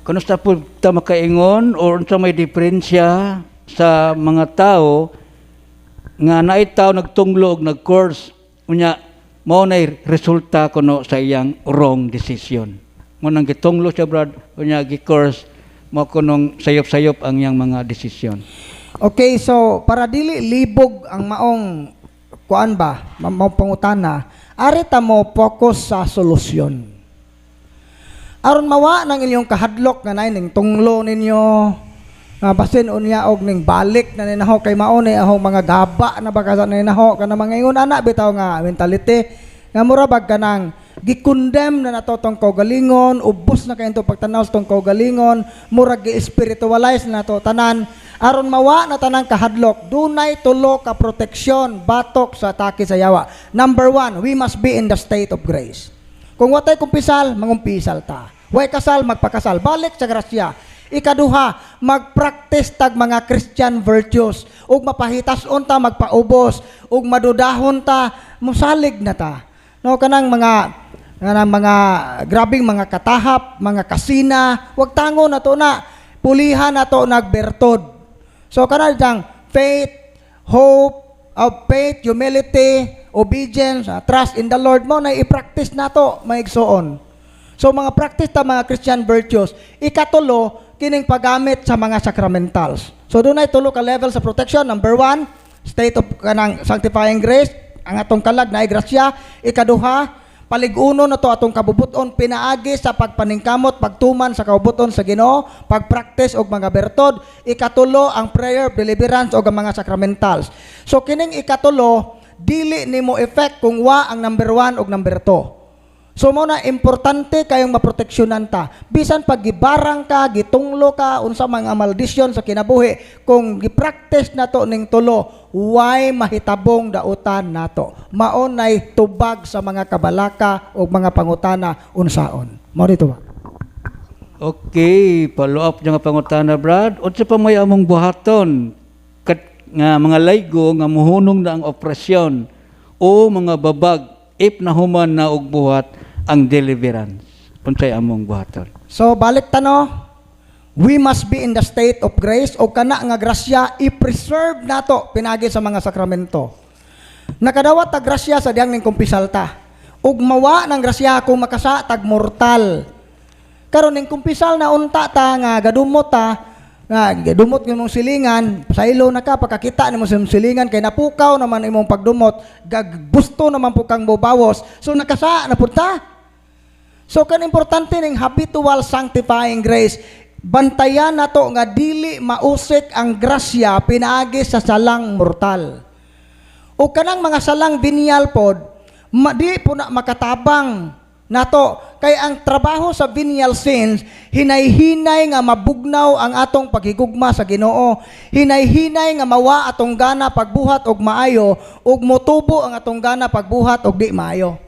Kung sa po ta makaingon o sa may diferensya sa mga tao nga naitaw nagtunglo og nag-course unya mao nay resulta kuno sa iyang wrong decision. Mo nang gitunglo siya brad unya gi-course mo kunong sayop-sayop ang iyang mga desisyon. Okay, so para dili libog ang maong kuan ba, maong pangutana, ari ta mo focus sa solusyon. Aron mawa ng inyong kahadlok nga nay ning tunglo ninyo, basin unya og ning balik na ninaho kay mao ni ahong mga gaba na bagasan ninaho kana mga ingon ana bitaw nga mentality nga mura bag kanang gi-condemn na nato tong kaugalingon, ubos na kayo pagtanaw sa tong kaugalingon, murag gi-spiritualize na nato tanan, aron mawa na tanang kahadlok, dunay tulo ka proteksyon, batok sa atake sa yawa. Number 1, we must be in the state of grace. Kung watay kumpisal, mangumpisal ta. Way kasal, magpakasal. Balik sa grasya. Ikaduha, mag-practice tag mga Christian virtues. Ug mapahitas-on ta, magpaubos. Ug madudahon ta, musalig na ta. No, kanang mga grabing mga katahap, mga kasina, wag tango na to na, pulihan na to nagbertod. So kanang faith, hope, faith, humility, obedience, trust in the Lord mo na i-practice na to, maigsoon. So mga practice ta mga Christian virtues. Ikatulo, kining paggamit sa mga sacramentals. So doon ay tulo ka level sa protection. Number 1, state of kanang sanctifying grace, ang atong kalag na grasya. Ikaduha, paliguno na to atong kabubuton, pinaagi sa pagpaningkamot, pagtuman sa kabubuton sa Ginoo, pagpractice og mga bertod. Ikatulo, ang prayer, deliverance og mga sacramentals. So kining ikatulo, dili nimo effect kung wa ang number 1 og number 2. So mo na importante kayong maproteksyonan ta. Bisan pag gibarang ka, gitunglo ka unsa mga maldisyon sa kinabuhi, kung gipractice nato ning tulo, why mahitabong dautan nato. Mao nay tubag sa mga kabalaka o mga pangutana unsaon. Mao dito ba? Okay, follow up nga pangutana Brad. Unsa pa may among buhaton nga mga laygo nga muhunong na ang opresyon o mga babag if nahuman na og buhat ang deliverance. Unsay among buhaton? So balik tano, we must be in the state of grace o kana nga grasya i-preserve nato pinagi sa mga sakramento. Nakadawat ta grasya sa diyang ning kumpisal ta. Ug mawa ng grasya kung makasa tag mortal. Karon ning kumpisal na unta ta nga gadumot ta, nga gadumot ng silingan, saylo na ka pagkakita nimo sa silingan kay napukaw naman imong pagdumot, gagbusto naman po kang mobawos. So nakasa na punta. So kan importante ning habitual sanctifying grace, bantayan nato nga dili mausik ang grasya pinaagi sa salang mortal. O kanang mga salang venial pod, di po na makatabang nato kay ang trabaho sa venial sins hinay-hinay nga mabugnaw ang atong paghigugma sa Ginoo, hinay-hinay nga mawa atong gana pagbuhat og maayo ug motubo ang atong gana pagbuhat og di maayo.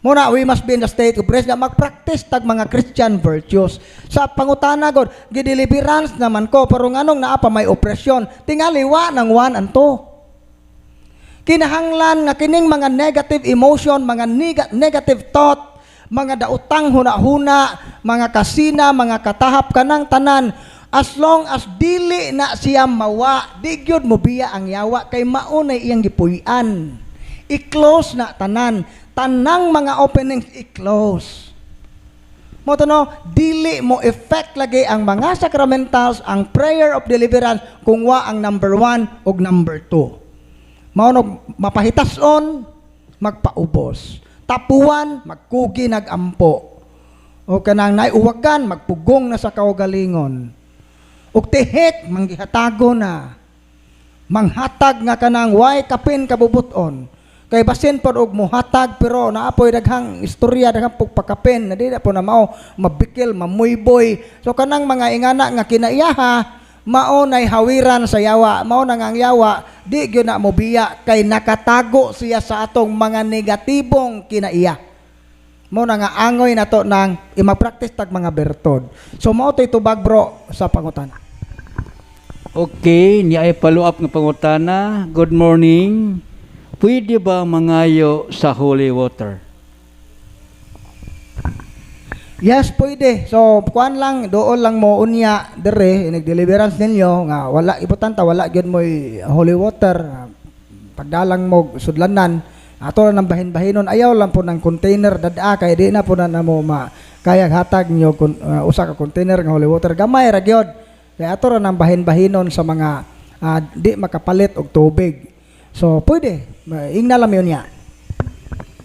Muna, we must be in the state of grace nga mag-practice tag mga Christian virtues. Sa pangutana god, gideliverance naman ko, pero nganong naapa may opresyon, tingali wa ng one anto. Kinahanglan nga kining mga negative emotion, mga negative thought, mga dautang huna-huna, mga kasina, mga katahap kanang tanan, as long as dili na siya mawa, di gyud mo biya ang yawa, kay maunay iyang gipuy-an. I-close na tanan. Tanang mga openings i-close. Mo to no, dili mo effect lagi ang mga sacramentals, ang prayer of deliverance kung wa ang number 1 ug number 2. Mao no mapahitason, magpaubos. Tapuan, magkugi nagampo. O kanang naiuwagan, magpugong na sa kaugalingon. Ug tihik manggihatago na. Manghatag nga kanang way kapin kabubuton. Kay basin pod og muhatag pero naapoy daghang istorya daghang pagpakapin na di na po na mao mabikil mamuyboy. So kanang mga ingana nga kinaiyaha mao nay hawiran sa yawa, mao nang ang yawa di gyud na mobiya kay nakatago siya sa atong mga negatibong kinaiya. Mao na nga angoy nato nang i-practice tag mga bertod. So mao tay tubag bro sa pangutana. Okay, niya ay follow up nga pangutana. Good morning. Pwede ba mangayo sa holy water? Yes, pwede. So, kuan lang, doon lang mo unya dire, nag-deliverance ninyo, nga wala, ibutanta, wala gyud mo holy water, pagdalang mo sudlanan, ato lang ng bahin-bahinon, ayaw lang po ng container, dada, kaya di na po na mo kaya hatag nyo, usa ka container nga holy water, gamay ra gyud. Kaya ato lang ng bahin-bahinon sa mga di makapalit og tubig. So, pwede, ingna lang yun niya.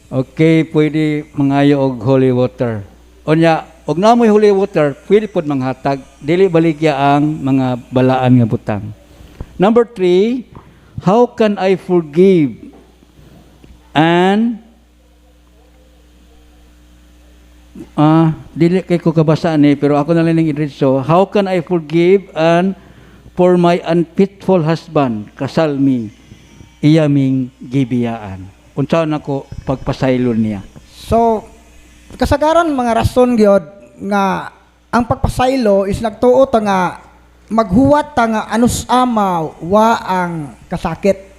Okay, pwede mangayo og holy water. Onya, og namoy holy water, pwede pod manghatag dili baligya ang mga balaan nga butang. Number 3, how can I forgive and dili kay ko kabasa ni pero ako na lang ning idritso. How can I forgive and for my unfaithful husband kasal mi iyaming gibiyaan. Unsaon nako pagpasaylon niya. So, kasagaran mga rason gyud nga ang pagpasaylo is nagtuo ta nga maghuwat ta nga anus ama wa ang kasakit.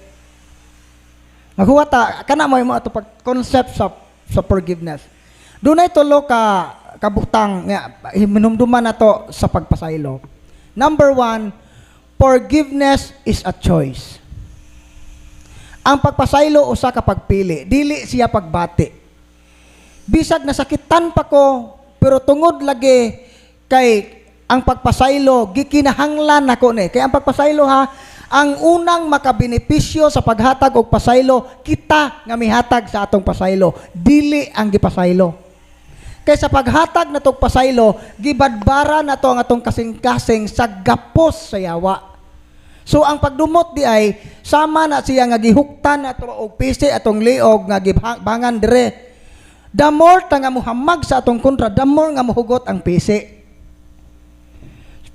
Maghuwat ta kana mo ato pag concept sa forgiveness. Dunay tulo ka kabutang nga hinumduman nato sa pagpasaylo. Number 1, forgiveness is a choice. Ang pagpasaylo usa ka pagpili, dili siya pagbati. Bisag nasakitan pa ko, pero tungod lagi kay ang pagpasaylo gikinahanglan nako ni. Kay ang pagpasaylo ang unang makabenepisyo sa paghatag og pasaylo kita nga mihatag sa atong pasaylo, dili ang gipasaylo. Kay sa paghatag natong pasaylo, gibadbara nato ang atong kasing-kasing sa gapos sa yawa. So ang pagdumot di ay sama na siya nga gihuktan nato og pisi atong liog nga gibangan dire. The more ta nga muhamag sa atong kontra, the more nga muhugot ang pisi.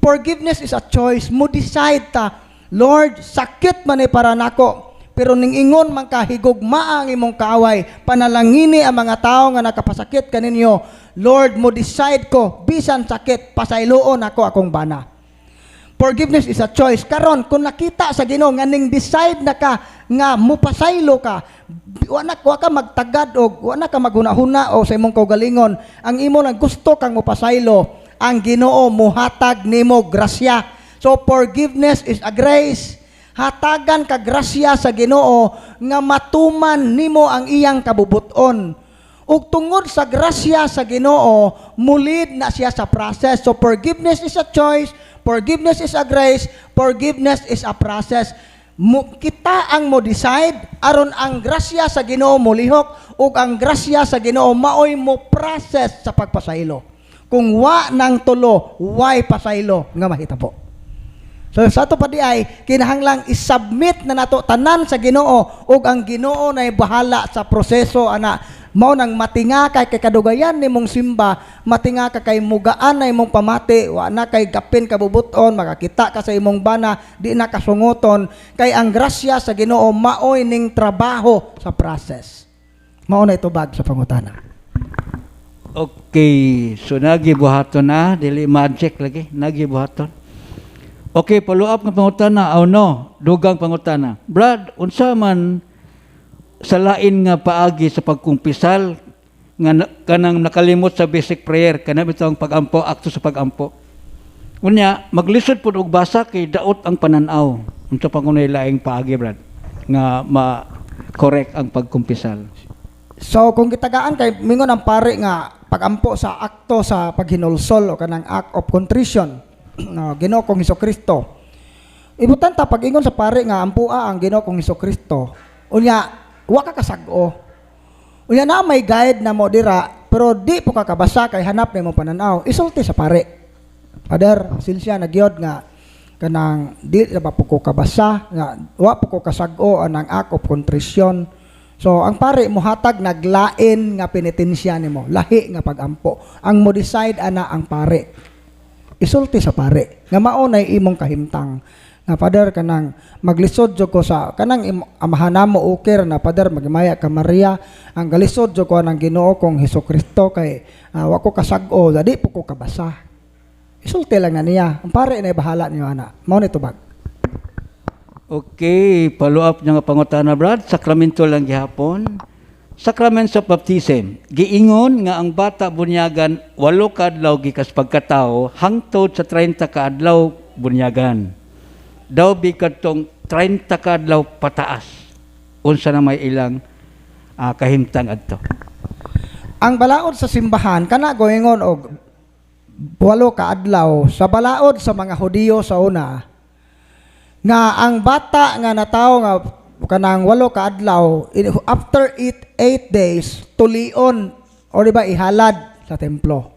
Forgiveness is a choice. Mo decide ta, Lord, sakit man ay para nako, pero ning ingon man ka higugma ang imong kaaway, panalangini ang mga tao nga nakapasakit kaninyo. Lord, mo decide ko bisan sakit pasayloon ako akong bana. Forgiveness is a choice. Karon kung nakita sa Ginoo nga ning decide na ka nga mupasaylo ka, wa ka magtagad og wa na ka maghunahuna o sa imong kaugalingon. Ang imo nang gusto kang mupasaylo, ang Ginoo muhatag nimo grasya. So forgiveness is a grace. Hatagan ka grasya sa Ginoo nga matuman nimo ang iyang kabubuton. Ug tungod sa grasya sa Ginoo, mulid na siya sa process. So forgiveness is a choice. Forgiveness is a grace, forgiveness is a process. Kita ang mo decide aron ang grasya sa Ginoo mo lihok ug ang grasya sa Ginoo maoy mo process sa pagpasaylo. Kung wa nang tulo, why pasaylo nga mahitabo. So sa ato pa di ay kinahanglang isubmit na nato tanan sa Ginoo ug ang Ginoo nay bahala sa proseso ana. Mao nang matinga kay kadugayan nimong simba, matinga ka kay mugaan na imong pamati, wa na kay gapin kabubuton, makakita ka sa imong bana, di na kasunguton, kay ang grasya sa Ginoo maoy ning trabaho sa process. Mao na itubag sa pangutana. Okay, so nagibuhaton na, dili magic lagi, nagibuhaton. Okay, follow up ng pangutana, no, dugang pangutana. Brad, unsa man sa lain nga paagi sa pagkumpisal nga kanang nakalimot sa basic prayer kana bitong pagampo akto sa pagampo. Unya maglisod pud og basa kay daot ang pananaw unsa pangunay laing paagi Brad nga ma-correct ang pagkumpisal. So kung gitagaan kay mingon ang pare nga pagampo sa akto sa paghinulsol o kanang act of contrition Ginoo kong Hesukristo. Ibutan ta pag ingon sa pare nga ampua ang Ginoo kong Hesukristo. Unya wa ka kasag-o. Unya na may guide na mo dira, pero di po ka kabasa kay hanap na mo pananaw. Isulti sa pare. Father, sinsya nagyod nga kanang di na ba po ko kabasa, nga wa po ko kasag-o anang act of contrition. So ang pare mo hatag naglain nga penitensya nimo, lahi nga pagampo. Ang mo decide ana ang pare. Isulti sa pare nga mao nay imong kahimtang. Na Father kanang maglisod jud ko sa kanang amahan mo ukir na Father magmaya ka Maria ang galisod jud ko nang Ginoo kong Hesukristo kay wa ko kasag-o dadi po ko kabasa. Isulti lang na niya. Ang pare na bahala niyo ana. Mao ni tubag. Okay, follow up nga pangutana Brad, sakramento lang gihapon. Sacraments of baptism. Giingon nga ang bata bunyagan 8 ka adlaw gikas pagkatao hangtod sa 30 ka adlaw bunyagan. Daw bikadtong 30 ka adlaw pataas. Unsa na may ilang kahimtang adto. Ang balaod sa simbahan kana goingon og 8 ka adlaw sa balaod sa mga Hudiyo sa una nga ang bata nga natawo nga kanang 8 ka adlaw after 8 days tulion o di ba ihalad sa templo.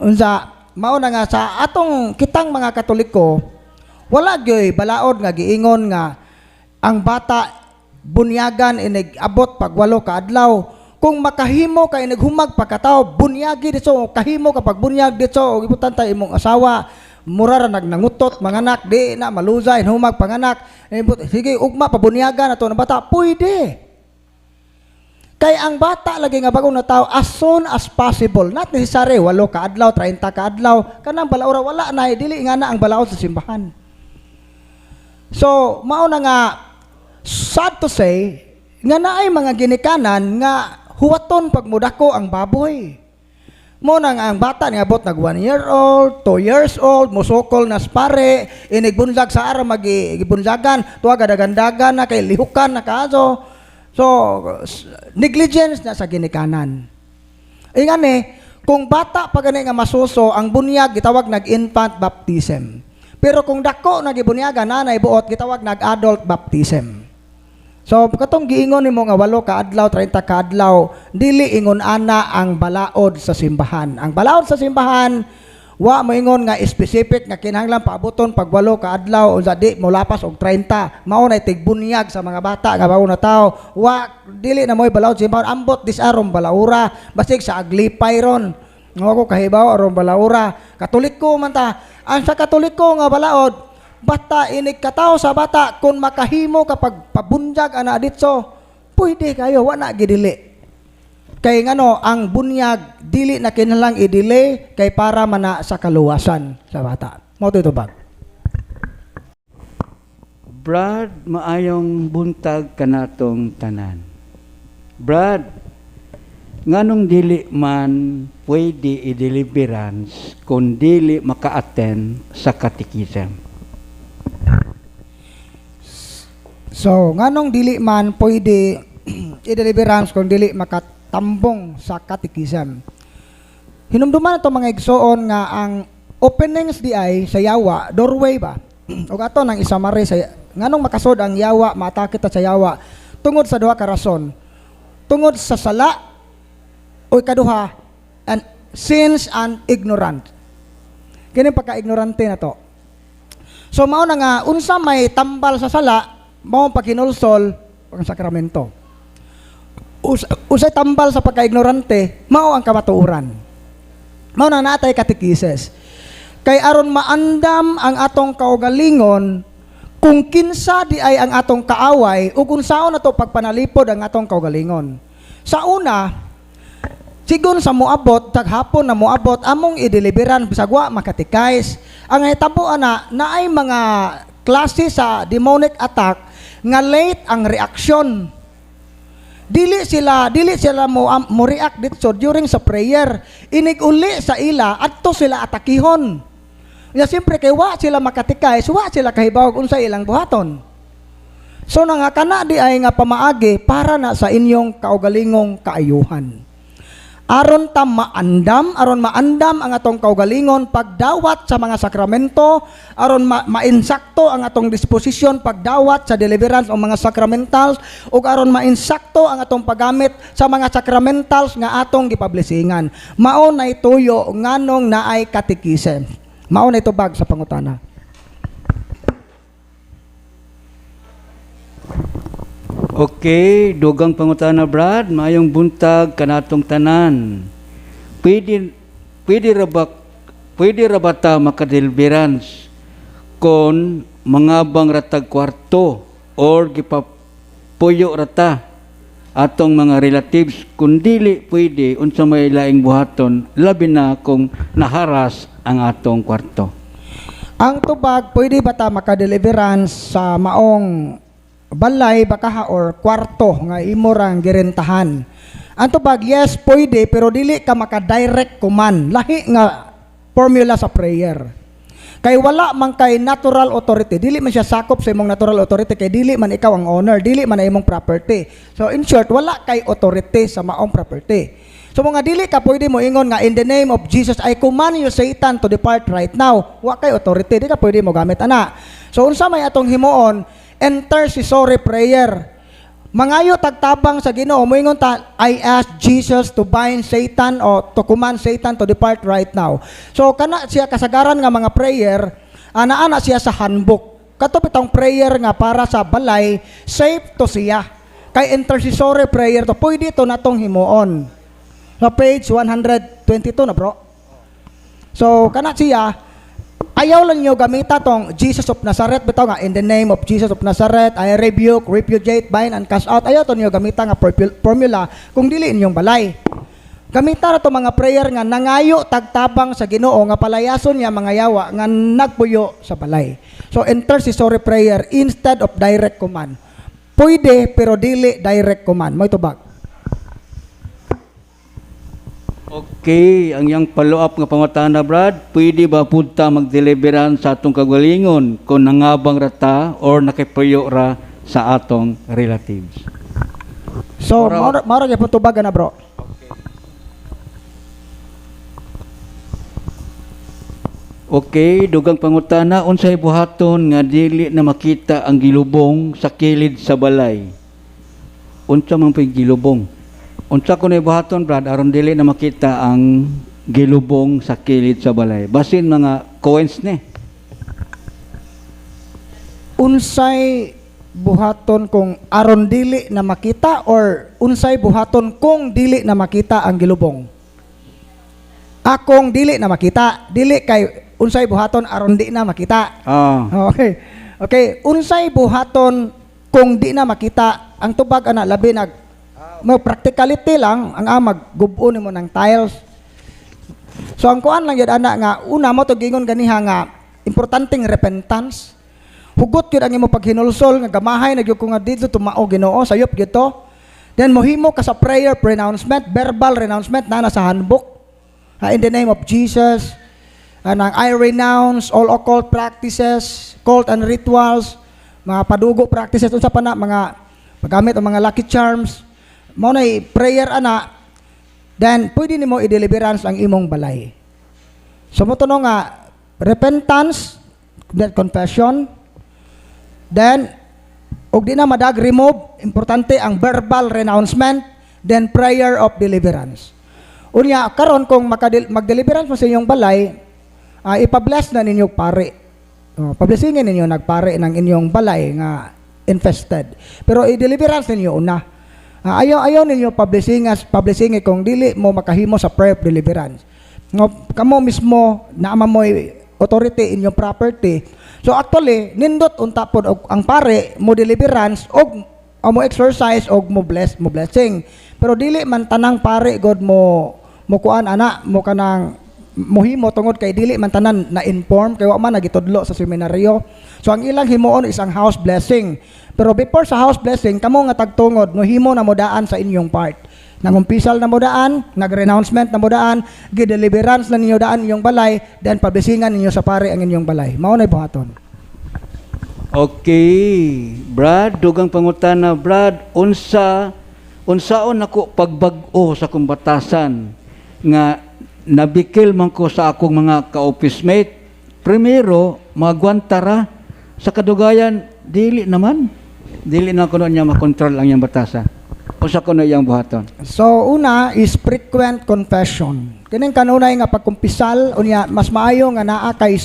Unsa mao na nga sa atong kitang mga Katoliko wala gyoy balaod nga giingon nga ang bata bunyagan inig abot pag 8 ka adlaw. Kung makahimo kay naghumag pagkatao bunyagi dito kahimo kapag bunyag dito og ibutan ta imong asawa mura ra nagnangutot manganak di na maluzay humag panganak sige ugma pabunyagan ato na bata pwede kay ang bata lagi nga bagong natawo as soon as possible not necessary 8 ka adlaw 30 ka adlaw kanang balaura wala na dili nga na ang balaod sa simbahan. So mao na nga sad to say nga naay mga ginikanan nga huwaton pag mudako ang baboy. Mo nang ang bata nga abot nag 1 year old, 2 years old, musokol na spare, inigbunzag sa ara magibunzagan, tuwa gadagandagan na kay lihukan na kaaso. So negligence na sa ginikanan. Ingani, kung bata pa gani nga masuso, ang bunyag gitawag nag infant baptism. Pero kung dako nagibunyagan nanay buot gitawag nag adult baptism. So katong giingon nimo nga 8 ka adlaw 30 ka adlaw dili ingon ana ang balaod sa simbahan. Ang balaod sa simbahan wa mo ingon nga specific nga kinahanglan paaboton pag 8 ka adlaw unsa di mo lapas og 30 mao na tigbunyag sa mga bata nga bago na tawo. Wa dili na moy balaod sa simbahan ambot disaron balaura basig sa aglipay ron. Ngo ko kahibaw aron balaura. Katoliko man ta. Ang sa Katoliko nga balaod bata inig kataw sa bata kung makahimo kapag pabunyag ana ditso pwede kayo wala gidili kay ngano ang bunyag dili na kinahanglang i-delay kay para mana sa kaluwasan sa bata mo tutubag. Brad, maayong buntag kanatong tanan. Brad, nganong dili man pwede i-deliverance kung dili maka-attend sa catechism? So, nganong dili man pwede i-deliverance kung dili makatambong sa catechism. Hinumduman ito mga igsoon nga ang openings di ay sa yawa, doorway ba? O ato nang isamari sa nganong makasod ang yawa, matakit sa yawa tungod sa duha ka rason. Tungod sa sala o ikaduha and sins and ignorant. Kini pagka-ignorante na to. So mao na nga unsa may tambal sa sala mao pagkinulsol ang sakramento. Usay tambal sa pagka-ignorante, mao ang kamatuoran. Mao na natay katekises. Kay aron maandam ang atong kaugalingon kung kinsa di ay ang atong kaaway ug kung saon nato pagpanalipod ang atong kaugalingon. Sa una, sigon sa moabot taghapon na moabot among i-deliveran bisag wa makatikais. Ang hitabo ana naay mga klase sa demonic attack nga late ang reaksyon. Dili sila mo react dito during sa prayer. Inig uli sa ila adto sila atakihon. Ya siyempre kay wa sila makatikay, wa sila kahibaw unsa ilang buhaton. So nga kana di ay nga pamaagi para na sa inyong kaugalingong kaayuhan. Aron maandam ang atong kaugalingon pagdawat sa mga sakramento, aron mainsakto ang atong disposisyon pagdawat sa deliverance o mga sacramentals, ug aron mainsakto ang atong paggamit sa mga sacramentals nga atong gipablisingan. Mao na ituyo nganong naay katekisem. Mao na itubag sa pangutana. Okay, dugang pangutana Brad, mayong buntag kanatong tanan. Pwede ra ba ta makadeliverance kon mangabang ratag kwarto or gipapuyo rata atong mga relatives kun dili pwede unsa may laing buhaton labi na kung naharas ang atong kwarto. Ang tubag pwede ba ta makadeliverance sa maong balay baka or kwarto nga imo rang girentahan. Anto bag yes pwede pero dili ka maka-direct command. Lahi nga formula sa prayer. Kay wala man kay natural authority, dili man siya sakop sa imong natural authority kay dili man ikaw ang owner, dili man imong property. So in short, wala kay authority sa maong property. So mga dili ka pwede mo ingon nga in the name of Jesus I command you Satan to depart right now. Wa kay authority, di ka pwede mo gamit ana. So unsa may atong himuon, intercessory prayer. Mangayo tagtabang sa Ginoo, moingon ta, I ask Jesus to bind Satan o to command Satan to depart right now. So kana siya kasagaran nga mga prayer, ana siya sa handbook. Kato bitong prayer nga para sa balay, safe to siya. Kay intercessory prayer to, pwede to natong himuon. Na page 122 na bro. So kana siya, ayaw lang nyo gamita tong Jesus of Nazareth, bitaw nga, in the name of Jesus of Nazareth, I rebuke, repudiate, bind, and cast out. Ayaw to nyo gamita nga formula kung dili inyong balay. Gamita na to mga prayer nga nangayo tagtabang sa Ginoo nga palayason niya mga yawa nga nagpuyo sa balay. So intercessory prayer instead of direct command. Pwede pero dili direct command. Mo ito ba? Okay, ang yang follow-up nga pangutana, Brad, pwede ba punta mag-deliveran sa atong kagalingon kung nangabang rata or nakipuyo ra sa atong relatives? So, mara gyud tubagan na bro. Okay, dugang pangutana, unsay buhaton nga dili na makita ang gilubong sa kilid sa balay? Unsa man pay gilubong? Unsa ko na buhaton, Brad, aron dili na makita ang gilubong sa kilid sa balay. Basin mga coins ni. Unsay buhaton kung aron dili na makita or unsay buhaton kung dili na makita ang gilubong? Akong dili na makita, dili kay unsay buhaton aron di na makita. Okay. Okay, unsay buhaton kung di na makita, ang tubag ana labi nag mo practicality lang ang amag gubo nimo ng tiles. So ang kuan lang yun ana nga una mo to gingon ganiha nga importanteng repentance. Hugot yun ang imo paghinulsol nga gamahay nagyud ko nga dito tumao Ginoo sayop gyud to. Then mohimo ka sa prayer pronouncement, verbal renouncement na sa handbook. In the name of Jesus, and I renounce all occult practices, cult and rituals, mga padugo practices unsa pa na mga paggamit ang mga lucky charms. Mao na prayer ana, then pwede nimo i-deliverance ang imong balay. So mo tuno nga repentance, confession, then og di na madag remove, importante ang verbal renouncement, then prayer of deliverance. Unya karon kung mag-deliverance mo sa inyong balay, ipa-bless na ninyo pare. Pablessingin ninyo nagpare ng inyong balay nga infested. Pero i-deliverance ninyo una. Ayaw ninyo publishing kung dili mo makahimo sa prayer of deliverance. Kamo mismo naama mo authority in your property. So actually nindot unta pod ang pare mo deliverance og mo exercise og mo blessing. Pero dili man tanang pare god mo kuan ana mo kanang mohimo tungod kay dili man tanan na inform kay wa man nagitudlo sa seminaryo. So ang ilang himuon is ang house blessing. Pero before sa house blessing, kamo nga tagtungod no himo na mo daan sa inyong part. Nangumpisal na mo daan, nag-renouncement na mo daan, gi-deliverance na ninyo daan inyong balay, then pablisingan ninyo sa pare ang inyong balay. Mao nay buhaton. Okay, Brad, dugang pangutana, Brad, unsaon ako pagbag-o sa kong batasan nga nabikil man ko sa akong mga ka-office mate. Primero, magwantara sa kadugayan, dili na kuno niya makontrol ang iyang batasa. O sa kuno iyang buhaton. So una is frequent confession. Kining kanunay nga pagkumpisal unya mas maayo nga naa kay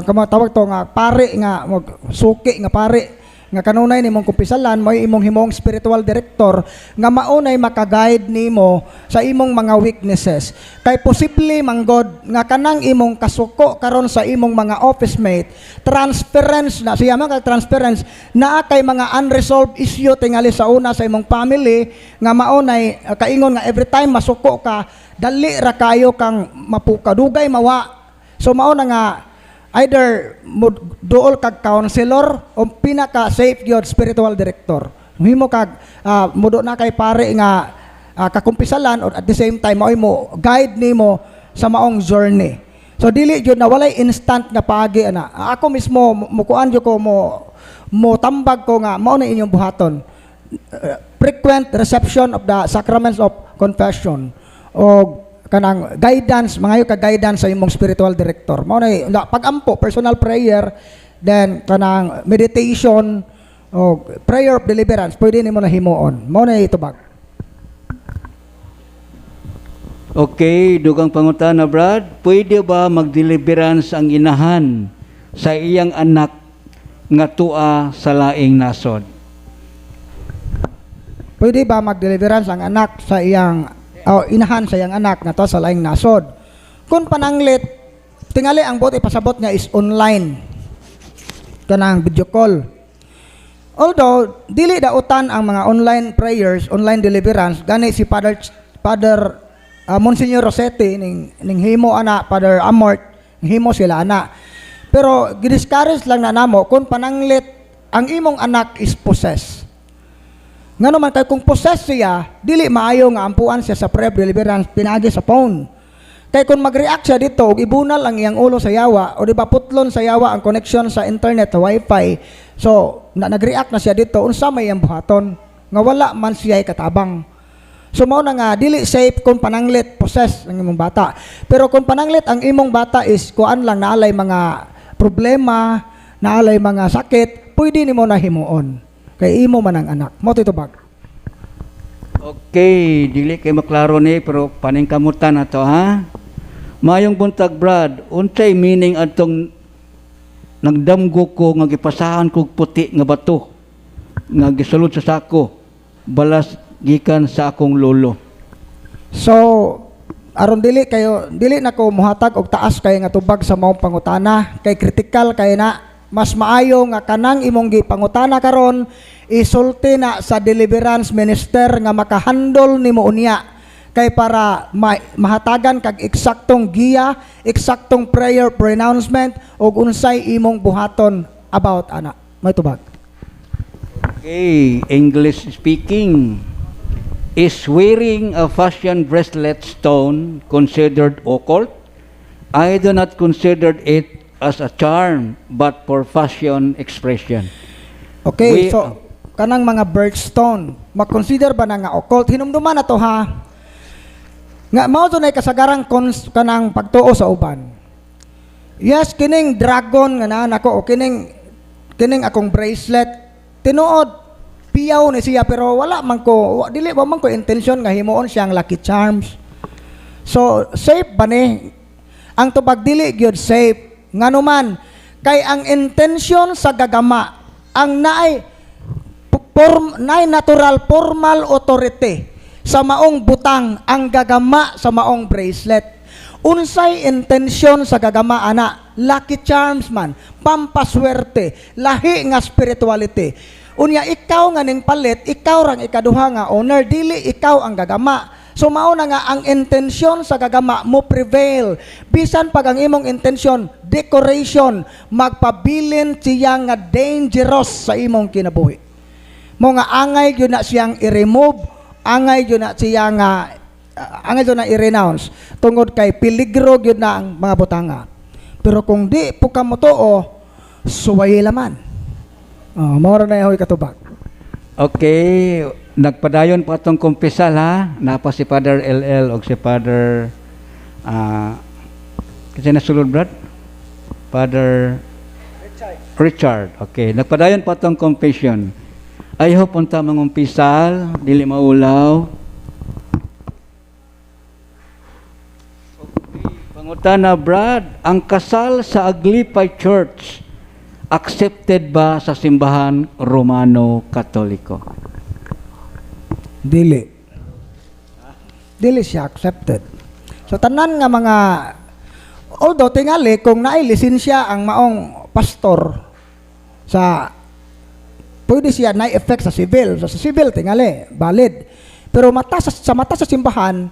tawag to nga pare nga suki nga pare nga kanunay nimong kumpisalan mo imong himong spiritual director nga maunay maka-guide nimo sa imong mga weaknesses. Kay posible manggod nga kanang imong kasuko karon sa imong mga office mate, transference na siya man kay transference naa kay mga unresolved issue tingali sa una sa imong family nga maunay kaingon nga every time masuko ka dali ra kayo kang mapukadugay mawa. So mao na nga either duol kag counselor o pinaka safe gyud spiritual director. Himo kag mudo na kay pare nga kakumpisalan or at the same time mo guide nimo sa maong journey. So dili gyud na walay instant nga paagi ana. Ako mismo mukuan jud ko mo tambag ko nga mao na inyong buhaton. Frequent reception of the sacraments of confession o kanang guidance, mga ka guidance sa imong spiritual director. Mao na pag-ampo, personal prayer, then kanang meditation o prayer of deliverance, pwede nimo na himuon. Mao na itubag. Okay, dugang pangutana, Brad. Pwede ba mag-deliverance ang inahan sa iyang anak nga tua sa laing nasod? Pwede ba mag-deliverance ang anak sa iyang inahan sa iyang anak na to sa laing nasod? Kung pananglit, tingali ang bot ipasabot niya is online. Kanang video call. Although, dili dautan ang mga online prayers, online deliverance, gani si Father Monsignor Rossetti, ning himo ana, Father Amort, himo sila ana. Pero, gidiscourage lang na namo, kung pananglit, ang imong anak is possessed. Nga naman kay kung possess siya, dili maayo nga ampuan siya sa prayer deliverance pinagi sa phone. Kay kung mag-react siya dito ug ibunal ang iyang ulo sa yawa o di ba putlon sa yawa ang connection sa internet sa wifi. So nag-react na siya dito unsa may iyang buhaton nga wala man siya katabang. So mao na nga dili safe kung pananglit possess ang imong bata. Pero kung pananglit ang imong bata is kuan lang naalay mga problema, naalay mga sakit, pwede nimo na himuon. Kay imo man ang anak. Mo titubag. Okay, dili kay maklaro ni pero paningkamutan na to ha. Mayong buntag, Brad, unsay meaning adtong nagdamgo ko nga gipasahan kog puti nga bato nga gisulod sa sako balas gikan sa akong lolo. So aron dili na ko muhatag og taas kay nga tubag sa maong pangutana kay critical kay na mas maayo nga kanang imong gipangutana karon isulti na sa deliverance minister nga makahandol nimo unya kay para mahatagan kag eksaktong giya, eksaktong prayer pronouncement ug unsay imong buhaton about ana. May tubag. Okay, English speaking. Is wearing a fashion bracelet stone considered occult? I do not consider it as a charm, but for fashion expression. Okay, so kanang mga birthstone, mag-consider ba na nga occult? Hinumduman na to ha. Nga mao to na kasagarang kanang pagtuo sa uban. Yes, kining dragon nga na nako o kining akong bracelet tinuod piyaw ni siya pero wala man ko dili ba man ko intention nga himuon siyang lucky charms. So safe ba ni? Ang tubag dili gyud safe. Nganuman kay ang intention sa gagama ang naay natural formal authority sa maong butang ang gagama sa maong bracelet. Unsay intention sa gagama ana? Lucky charms man, pampaswerte, lahi nga spirituality. Unya ikaw nga ning palit, ikaw rang ikaduha nga owner, dili ikaw ang gagama. So mao na nga ang intensyon sa gagama mo prevail. Bisan pag ang imong intensyon decoration, magpabilin siya nga dangerous sa imong kinabuhi. Mo nga angay gyud na siyang i-remove, angay gyud na siya nga angay gyud na i-renounce tungod kay peligro gyud na ang mga butanga. Pero kung di po ka mo tuo, suway laman. Mao na yahoy katubag. Okay, nagpadayon pa itong kumpisal ha. Napa si Father LL o si Father kasi nasulod, Brad? Father Richard. Okay, nagpadayon pa itong confession. I hope unta mangumpisal, dili maulaw. Okay, pangutana, Brad, ang kasal sa Aglipay Church accepted ba sa simbahan Romano Katoliko? Dili siya accepted. So tanan nga mga although tingali kung naay lisensya ang maong pastor sa pwede siya na effect sa civil. So, sa civil tingali valid. Pero sa mata sa simbahan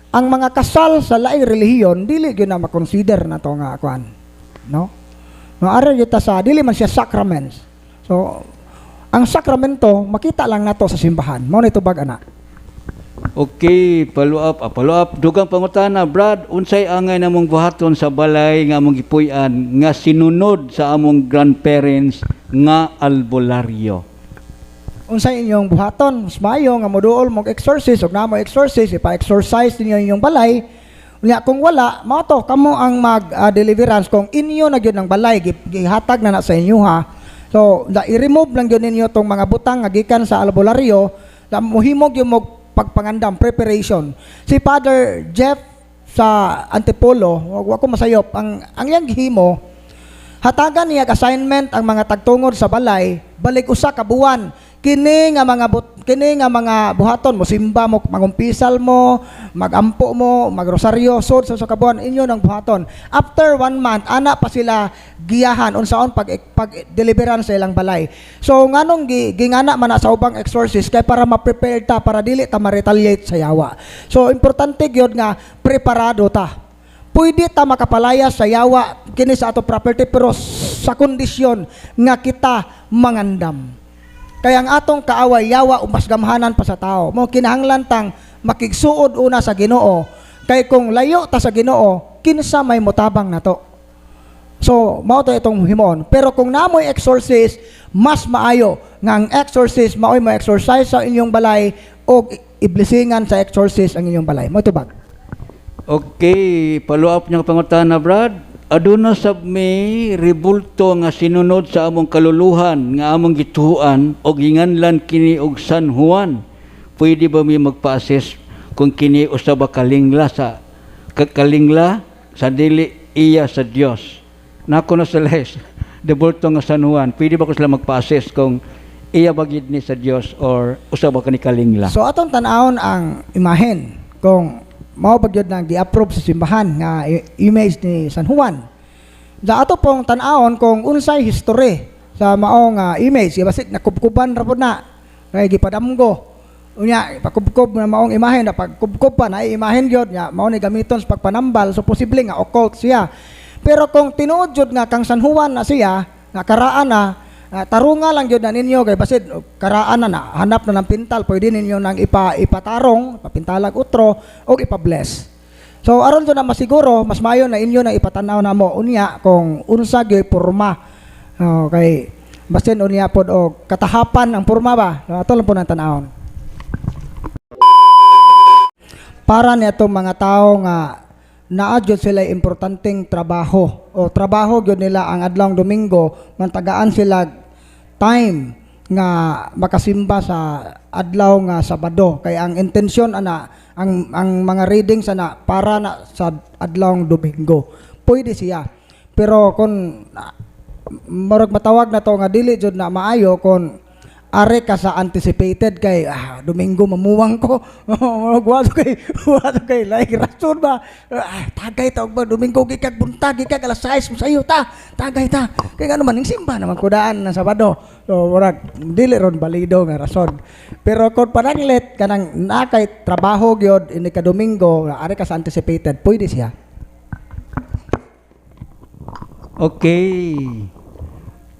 ang mga kasal sa laing relihiyon dili gyud na ma-consider na to nga kuan. No? No, ari kita sa dili man siya sacraments. So ang sakramento makita lang nato sa simbahan. Mao ni tubag ana. Okay, follow up. Dugang pangutana, Brad, unsay angay namong buhaton sa balay nga among gipuy-an nga sinunod sa among grandparents nga albularyo? Unsay inyong buhaton? Mas maayo nga moduol mong exorcist ug namo exorcist ipa-exorcise ninyo inyong balay. Unya kung wala, mao to kamo ang mag-deliverance kung inyo na gyud ng balay gihatag na sa inyo ha. So, i-remove lang gyud ninyo tong mga butang nga gikan sa albularyo, da mohimog yung pagpangandam preparation. Si Father Jeff sa Antipolo, wa ko masayop ang yang gihimo, hatagan niya assignment ang mga tagtungod sa balay balik usa ka buwan. Kini nga mga buhaton mo simba mo, mangumpisal mo, magampo mo, magrosaryo sud sa kabuan inyo ng buhaton. After 1 month ana pa sila giyahan unsaon pag deliverance sa ilang balay. So nganong gingana man na sa ubang exorcist kay para ma-prepare ta para dili ta ma-retaliate sa yawa. So importante gyud nga preparado ta. Pwede ta makapalaya sa yawa kini sa ato property pero sa kondisyon nga kita mangandam. Kaya ang atong kaaway yawa umas gamhanan pa sa tao. Mo kinahanglan tang makigsuod una sa Ginoo. Kay kung layo ta sa Ginoo, kinsa may motabang nato. So, mao to itong himon. Pero kung namoy exorcist, mas maayo nga ang exorcist maoy mo exorcise sa inyong balay o iblisingan sa exorcist ang inyong balay. Mo tubag. Okay, follow up niyang pangutana, Brad. Aduna sab may rebulto nga sinunod sa among kaluluhan nga among gituhuan og ginganlan kini og San Juan. Pwede ba mi magpa-assess kung kini usa ba kalingla sa dili iya sa Dios? Nako na sa les, rebulto nga San Juan. Pwede ba ko sila magpa-assess kung iya ba gid ni sa Dios or usa ba kani kalingla? So atong tan-awon ang imahen kung mao ba gyud nang gi-approve sa simbahan nga image ni San Juan. Da ato pong tan-awon kung unsay history sa maong image, basit nakubkuban ra pud na. Kay gipadamgo. Unya pakubkob na maong imahen na pagkubkob pa na imahen gyud nya mao ni gamiton sa pagpanambal so posible nga occult siya. Pero kung tinuod jud nga kang San Juan na siya, nga karaan na tarunga lang gyud na ninyo kay basit karaan na hanap na ng pintal pwede ninyo nang ipatarong papintalag utro o ipa-bless. So aron to na masiguro mas mayo na inyo na ipatanaw na mo unya kung unsa gyud porma. Okay, basin unya pod og katahapan ang porma ba. So ato lang po nang tan-awon. Para niya mga tao nga naa gyud sila importanteng trabaho o trabaho gyud nila ang adlawng Domingo mantagaan sila time nga makasimba sa adlaw nga Sabado kay ang intensyon ana ang mga readings ana para na sa adlawng Domingo pwede siya pero kun marag matawag na to nga dili jud na maayo kun are ka sa anticipated kay Domingo mamuwang ko wato kay like rason ba tagay ta og ba Domingo gikag buntag gikag alas 6 sayo ta tagay ta kay ngano man ning simba naman kudaan na Sabado so murag dili ron balido nga rason pero kun pananglit kanang nakay trabaho gyud ini ka Domingo are ka sa anticipated pwede siya. Okay.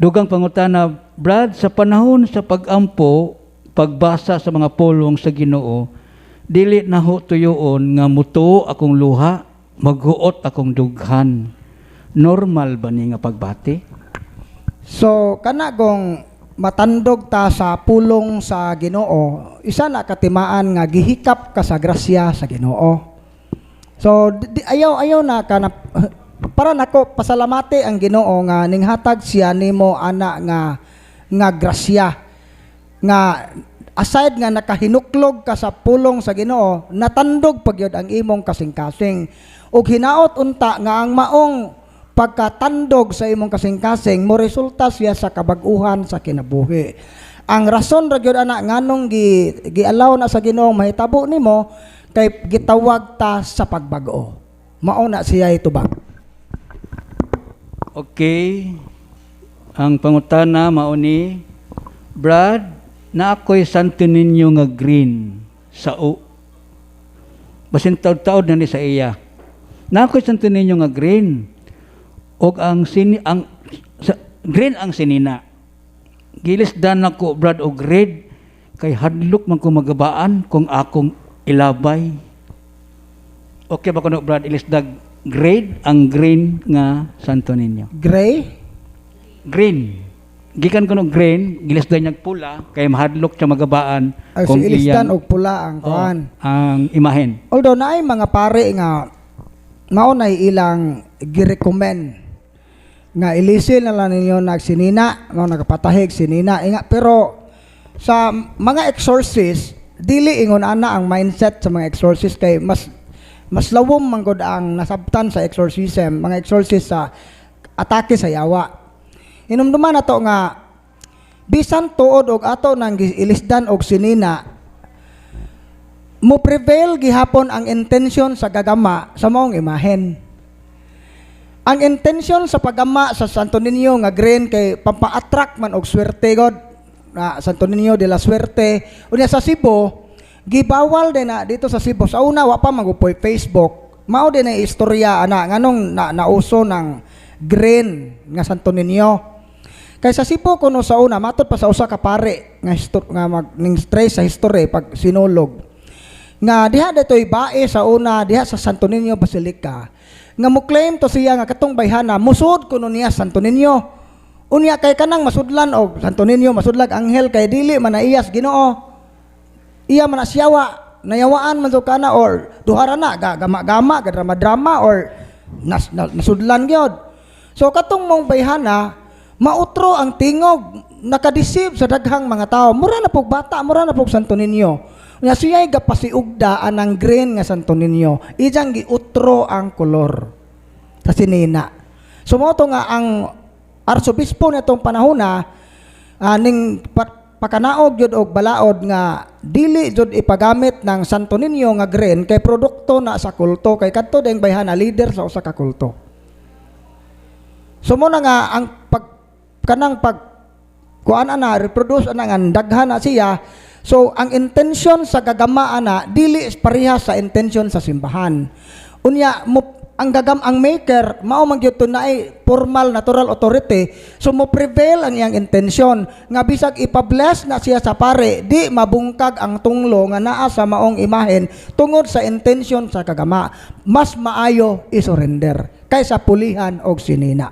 Dugang pangutana, Brad, sa panahon sa pagampo, pagbasa sa mga pulong sa Ginoo, dili na ho tuyoon nga mutuo akong luha, maghuot akong dughan. Normal ba ni nga pagbati? So kana kung matandog ta sa pulong sa Ginoo, isa na katimaan nga gihikap ka sa grasya sa Ginoo. So ayaw na kana para nako pasalamati ang Ginoo nga ninghatag siya nimo ana nga grasya nga aside nga nakahinuklog ka sa pulong sa Ginoo natandog pagyud ang imong kasing-kasing ug hinaot unta nga ang maong pagkatandog sa imong kasing-kasing mo resulta siya sa kabag-uhan sa kinabuhi. Ang rason ra gyud ana nganong gi-allow na sa Ginoo mahitabo nimo kay gitawag ta sa pagbag-o. Mao na siya itubag. Okay. Ang pangutana mauni, Brad, na ako'y Santo Niño nga green sa basin taud-taud na ni sa iya. Na ako'y Santo Niño nga green. Og ang green ang sinina. Gilisdan nako brad og red kay hadlok man ko magabaan kung akong ilabay. Okay ba kuno brad ilisdag grade ang green nga Santo Niño? Gray? Green. Gikan kuno green, gilisdan niya pula kay mahadlok siya magabaan Ay, kung si ilisdan iyang og pula ang kuan. ang imahen. Although naay mga pare nga maunay ilang gi-recommend nga ilisin na lang ninyo nagsinina, no, nagpatahig sinina. Pero sa mga exorcist, dili ingon ana ang mindset sa mga exorcist kay mas lawom man gud ang nasabtan sa exorcism, mga exorcist sa atake sa yawa. Hinumduman nato nga bisan tuod og ato nang ilisdan og sinina, mo prevail gihapon ang intention sa gagama sa maong imahen. Ang intention sa paggama sa Santo Niño nga green kay pampa-attract man og swerte god na Santo Niño de la Suerte. Unya sa Cebu, gibawal din na dito sa Cebu. Sa una wa pa magupoy Facebook. Mao din ay istorya ana nganong nauso ng green nga Santo Niño. Kay sa Cebu kuno sa una matud pa sa usa ka pare nga ning stress sa history pag sinulog. Nga diha ditoy bae sa una diha sa Santo Niño Basilica. Nga mo claim to siya nga katong bayhana musud kuno niya Santo Niño. Unya kay kanang masudlan og Santo Niño masudlag anghel kay dili man naiyas Ginoo. Iya man siyawa, nayawaan man so kana or duhara na gama-gama drama or nasudlan gyud. So katong mong bayhana mautro ang tingog nakadisib sa daghang mga tao. Mura na pog bata, mura na pog Santo Niño. Nga siya'y gapasiugda anang green nga Santo Niño. Ijang giutro ang kolor sa sinina. Sumoto nga ang arsobispo nitong panahon na ning pakanaog jud og balaod nga dili jud ipagamit ng Santo Niño nga green kay produkto na sa kulto kay kadto ding bayhana leader sa usa ka kulto. Sumo na nga ang kuan ana reproduce ana nga daghan na siya. So ang intention sa gagama ana dili parehas sa intention sa simbahan. Unya ang maker mao man gyud tunay formal natural authority, so mo prevail ang iyang intention nga bisag ipabless na siya sa pare di mabungkag ang tunglo nga naa sa maong imahen tungod sa intention sa kagama. Mas maayo i-surrender kaysa pulihan og sinina.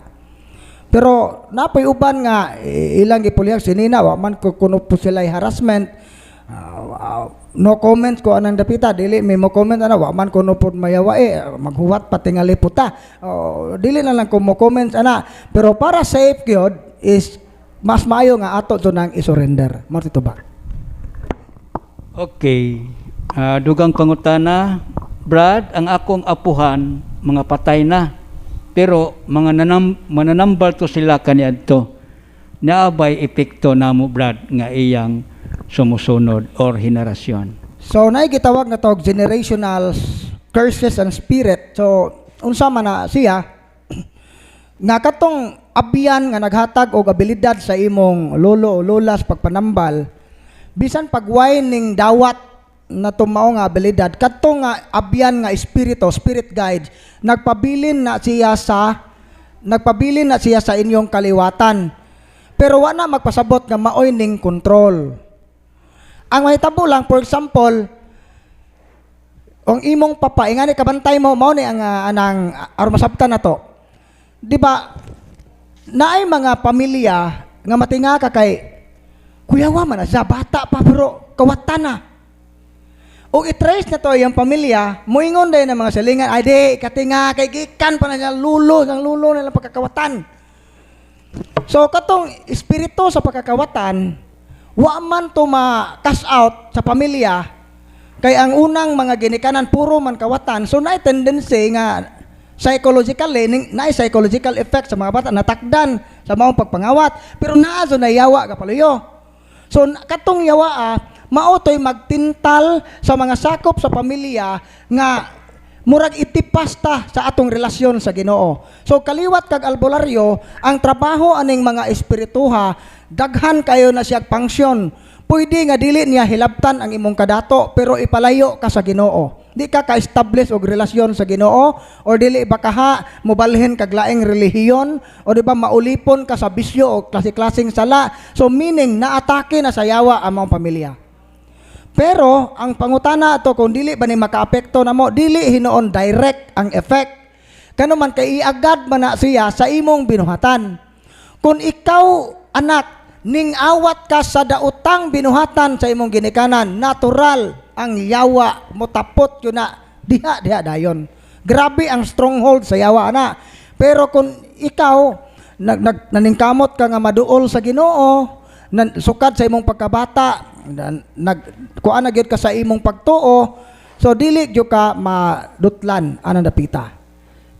Pero napoy uban nga ilang gipulihan sinina wa man kuno po sila harassment. No comment ko anang dapita dili may mo comment ana wa man kuno pod mayawa maghuwat patingali puta dili na lang ko mo comment ana pero para safe gyud is mas maayo nga ato to nang i-surrender mo tito ba. Okay. Dugang pangutana, Brad, ang akong apuhan mga patay na. Pero mga mananambal to sila kaniadto. Naabay epekto namo Brad nga iyang sumusunod or henerasyon. So naay gitawag na tog generational curses and spirit. So unsa man na siya nga katong abyan nga naghatag og abilidad sa imong lolo o lola sa pagpanambal bisan pagway ning dawat na tumao nga abilidad katong nga abyan nga espiritu spirit guide nagpabilin na siya sa inyong kaliwatan pero wa na magpasabot nga maoy ning control. Ang mahitabo lang, for example, ang imong papa, ingani kabantay mo, mao ni ang anang arumasabtan na to. Di ba, naay mga pamilya nga matinga ka kay, kuyawa man na siya, bata pa pero kawatan na. O i-trace na to yung pamilya, muingon din ng mga silingan, ay di, katinga, kay gikan pa na niya, lulo nilang pagkakawatan. So, katong espiritu sa pagkakawatan, wa man to ma-cash out sa pamilya kay ang unang mga ginikanan puro man kawatan so naay tendency nga psychologically naay psychological effect sa mga bata natakdan sa maong pagpangawat pero naa na yawa ka paluyo so katong yawa mao toy magtintal sa mga sakop sa pamilya nga murag itipasta sa atong relasyon sa Ginoo. So kaliwat kag albularyo ang trabaho aning mga espirituha daghan kayo na siya function. Pwede nga dili niya hilabtan ang imong kadato pero ipalayo ka sa Ginoo. Di ka ka-establish og relasyon sa Ginoo or dili ba kaha mobalhin kag laing relihiyon o di ba maulipon ka sa bisyo o klase-klaseng sala. So meaning naatake na sa yawa ang mga pamilya. Pero ang pangutana ato kung dili ba ni makaapekto namo, dili hinuon direct ang effect. Kano man kay iagad man na siya sa imong binuhatan. Kung ikaw anak ning awat ka sa daotang binuhatan sa imong ginikanan, natural ang yawa motapot yun na diha dayon. Grabe ang stronghold sa yawa na. Pero kung ikaw naningkamot ka nga maduol sa Ginoo, sukad sa imong pagkabata, kuan na gyud ka sa imong pagtuo, so dili gyud ka madutlan anang dapita.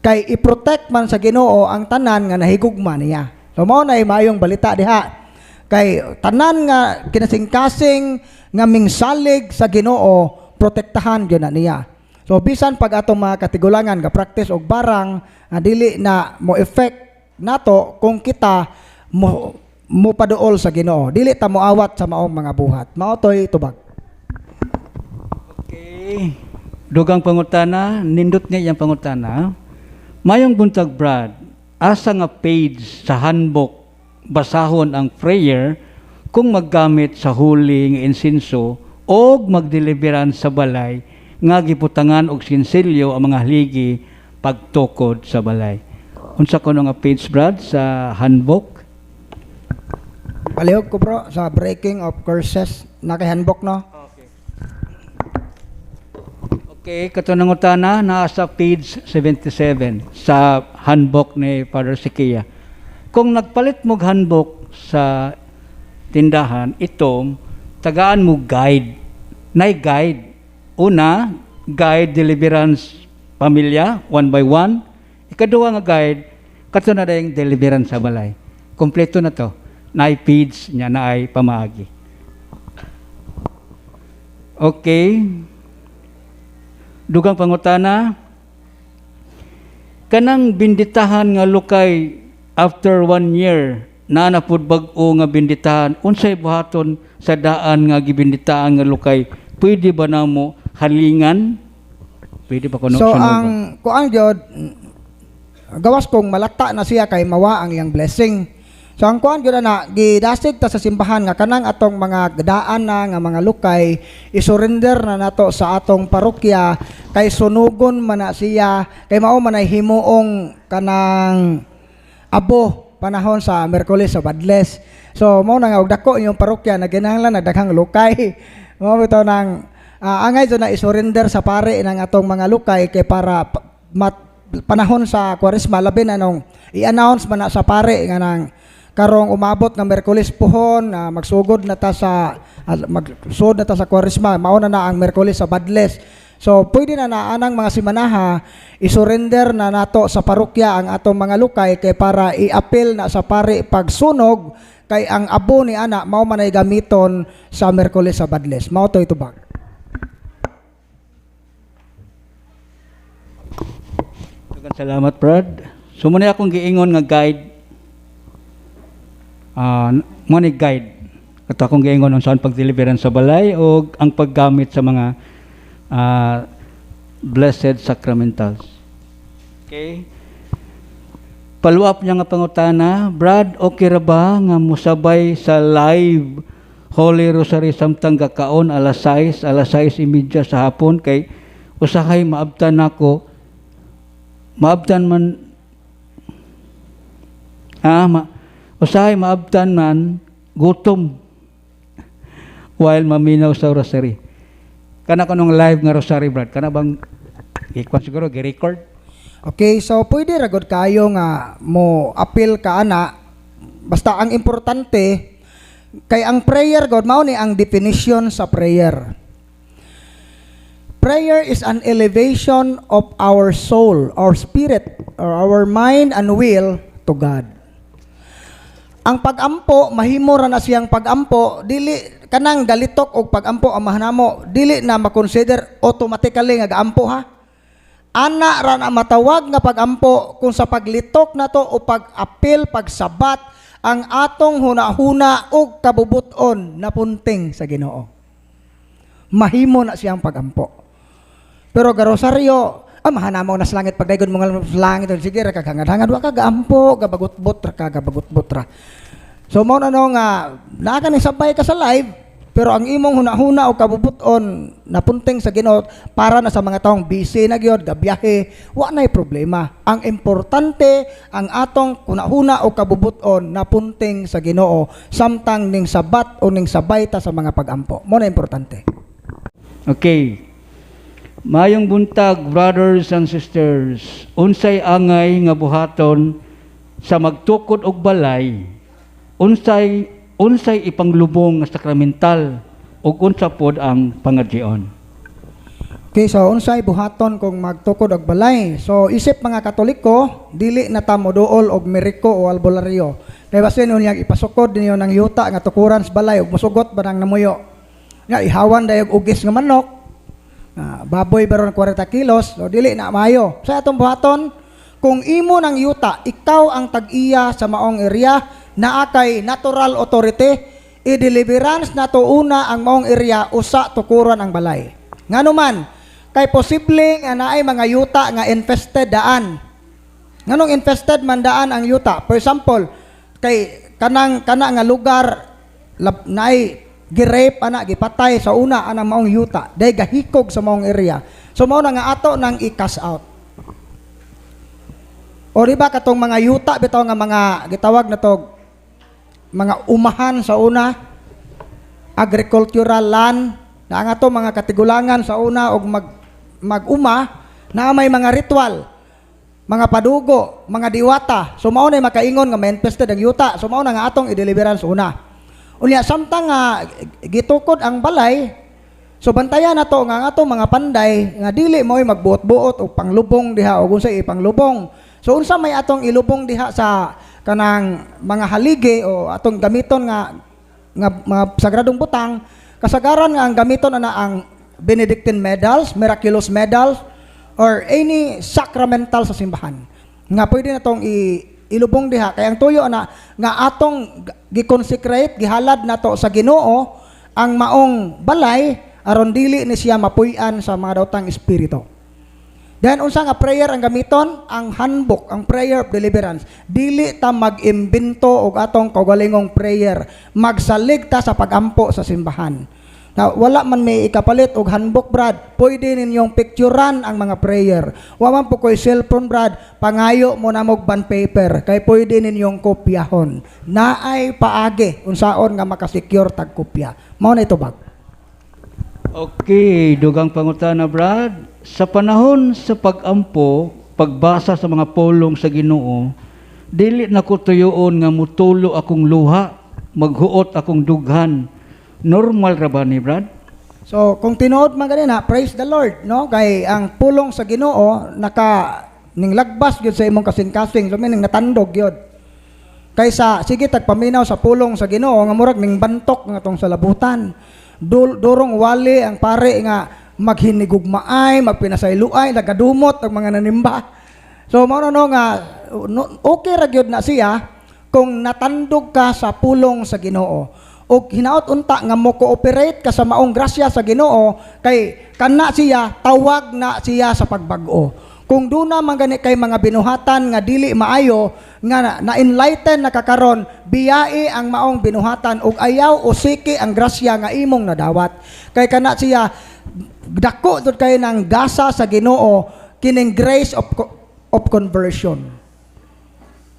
Kay i-protect man sa Ginoo ang tanan nga nahigugma niya. So mao na mayong balita diha. Kay tanan nga kinasing-kasing nga mingsalig sa Ginoo, protektahan gyud na niya. So bisan pag atong mga katigulangan nga practice og barang dili na mo effect nato kung kita mo paduol sa Ginoo. Dili ta moawat sa maong mga buhat. Mao toy tubag. Okay. Dugang pangutana, nindot niya yung pangutana. Mayong buntag Brad, asa nga page sa handbook basahon ang prayer kung maggamit sa huli nga insinso o magdeliveran sa balay nga giputangan og sinsilyo ang mga haligi pagtukod sa balay. Unsa kuno nga page Brad sa handbook? Palihog ko bro sa breaking of curses na kay handbook no. Okay, katunangutana naa sa page 77 sa handbook ni Father Sikia. Kung nagpalit mo handbook sa tindahan, ito, tagaan mo guide. Nay guide. Una, guide deliverance pamilya, 1 by 1. Ikaduha nga guide, kato na dayong deliverance sa balay. Kompleto na to. Nay page niya na ay pamaagi. Okay. Dugang pangutana, kanang binditahan nga lukay after 1 year na napud bag-o nga binditahan, unsay buhaton sa daan nga gibinditahan nga lukay, pwede ba namo halingan? Pwede ba kuno? So ang kuang jud gawas kong malata na siya kay mawa ang iyang blessing. So ang kuan gyud na gidasig ta sa simbahan nga kanang atong mga daan na nga mga lukay isurrender na nato sa atong parokya kay sunugon man na siya kay mao man ay himuong kanang abo panahon sa Miyerkules sa Badles. So mao na nga og dako inyong parokya na kinahanglan nagdaghang lukay. Mao bitaw nang angay do na isurrender sa pare ng atong mga lukay kay para panahon sa Kwaresma labi na nung i-announce man na sa pare nga nang karong umabot nga Miyerkules puhon magsugod na ta sa Kwaresma mao na ang Miyerkules sa Badles. So pwede na anang mga simanaha isurrender na nato sa parokya ang atong mga lukay kay para i-appeal na sa pare pagsunog kay ang abo ni ana mao man ay gamiton sa Miyerkules sa Badles. Mao to itubag. Salamat Brad. So muna akong giingon nga guide. Money guide. Kato akong giingon on saan pagdeliveran sa balay o ang paggamit sa mga blessed sacramentals. Okay. Follow-up niya nga pangutana, Brad, okay ra ba nga musabay sa live Holy Rosary samtang gakaon alas 6:30 sa hapon kay usahay maabtan nako. Maabtan man usahay maabtan man gutom while maminaw sa rosary. Kana kanong live nga rosary Brad, kana bang ikwan siguro gi-record? Okay, so pwede ra gud kayo nga mo appeal ka ana basta ang importante kay ang prayer God mao ni ang definition sa prayer. Prayer is an elevation of our soul, our spirit, or our mind and will to God. Ang pagampo mahimo ra na siyang pagampo dili kanang galitok og pagampo ang mahanamo dili na ma-consider automatically nga gaampo ha. Ana ra na matawag nga pagampo kung sa paglitok nato o pag-apil, pagsabat ang atong hunahuna og kabubuton na punting sa Ginoo. Mahimo na siyang pagampo. Pero garosaryo, mahana mo na sa langit pagdaygon mo nga sa langit, sige ra kagangad-hangad wa ka gaampo, gabagot-bot ra ka, gabagot-bot ra. So mao na no nga naa ka ni sabay ka sa live, pero ang imong huna-huna o kabubuton napunting sa Ginoo para na sa mga taong busy na gyud gabiyahe, wa nay problema. Ang importante ang atong huna-huna o kabubuton napunting sa Ginoo samtang ning sabat o ning sabay ta sa mga pagampo. Mo na importante. Okay. Mayong buntag, brothers and sisters, unsay angay nga buhaton sa magtukod og balay, unsay ipanglubong nga sakramental ug unsa pod ang pangadyon. Okay, so unsay buhaton kung magtukod og balay. So isip mga Katoliko, dili na ta moduol og miriko o albularyo. Kay basin unyang ipasukod ninyo ng yuta nga tukuran sa balay ug mosugot ba nang namuyo. Nga ihawan dayog ugis nga manok. Baboy baron 40 kilos, so dili na maayo. Sa atong buhaton, kung imo ng yuta, ikaw ang tag-iya sa maong area, naa kay natural authority, i-deliverance na to una ang maong area, usa tukuran ang balay. Nganuman, kay posible nga naay mga yuta nga infested daan. Nganong infested man daan ang yuta? For example, kay kana nga lugar naay girape ana gipatay sa una anang maong yuta day gahikog sa maong area, so mao na nga ato nang i-cast out. O diba katong mga yuta bitaw nga mga gitawag na to mga umahan sa una, agricultural land na ang ato mga katigulangan sa una og mag-uma na may mga ritual, mga padugo, mga diwata, so mao na makaingon nga ma-infested ang yuta, so mao na nga atong i-deliverance una. Unya samtang nga gitukod ang balay, so bantayan nato nga ato mga panday nga dili mo'y magbuot-buot og panglubong diha og unsay ipanglubong. So unsa may atong ilubong diha sa kanang mga haligi o atong gamiton nga mga sagradong butang, kasagaran nga ang gamiton ana ang Benedictine medals, miraculous medals, or any sacramental sa simbahan. Nga pwede natong ilubong diha kay ang tuyo na nga atong gi-consecrate gihalad nato sa Ginoo ang maong balay aron dili ni siya mapuy-an sa mga daotang espiritu. Then unsa nga prayer ang gamiton? Ang handbook, ang prayer of deliverance. Dili ta mag-imbento og atong kaugalingong prayer, magsalig ta sa pagampo sa simbahan. Now, wala man may ikapalit og handbook, Brad. Pwede ninyong picturean ang mga prayer. Wa man po ko'y cellphone, Brad. Pangayo mo na mog bond paper. Kay pwede ninyong kopyahon. Naay paagi unsaon nga makasecure tag kopya. Mao na ito bag. Okay, dugang pangutana, Brad. Sa panahon sa pagampo, pagbasa sa mga pulong sa Ginoo, dili na ko tuyoon nga mutulo akong luha, maghuot akong dughan. Normal ra ba ni Brad? So, kung tinuod man ganina, praise the Lord, no? Kay ang pulong sa Ginoo ning lagbas gyud sa imong kasing-kasing, so meaning natandog gyud. Kaysa sige tagpaminaw sa pulong sa Ginoo nga murag ning bantok nga tong salabutan. Durong wali ang pare nga maghinigugmaay, magpinasayloay, nagadumot ang mga nanimba. So mao no nga okay ra gyud na siya kung natandog ka sa pulong sa Ginoo. O hinaot unta nga mo cooperate ka sa maong grasya sa Ginoo kay kana siya tawag na siya sa pagbag-o. Kung duna man gani kay mga binuhatan nga dili maayo nga na-enlighten na kakaron, biyai ang maong binuhatan ug ayaw usiki ang grasya nga imong nadawat. Kay kana siya dako jud kay nang gasa sa Ginoo kining grace of conversion.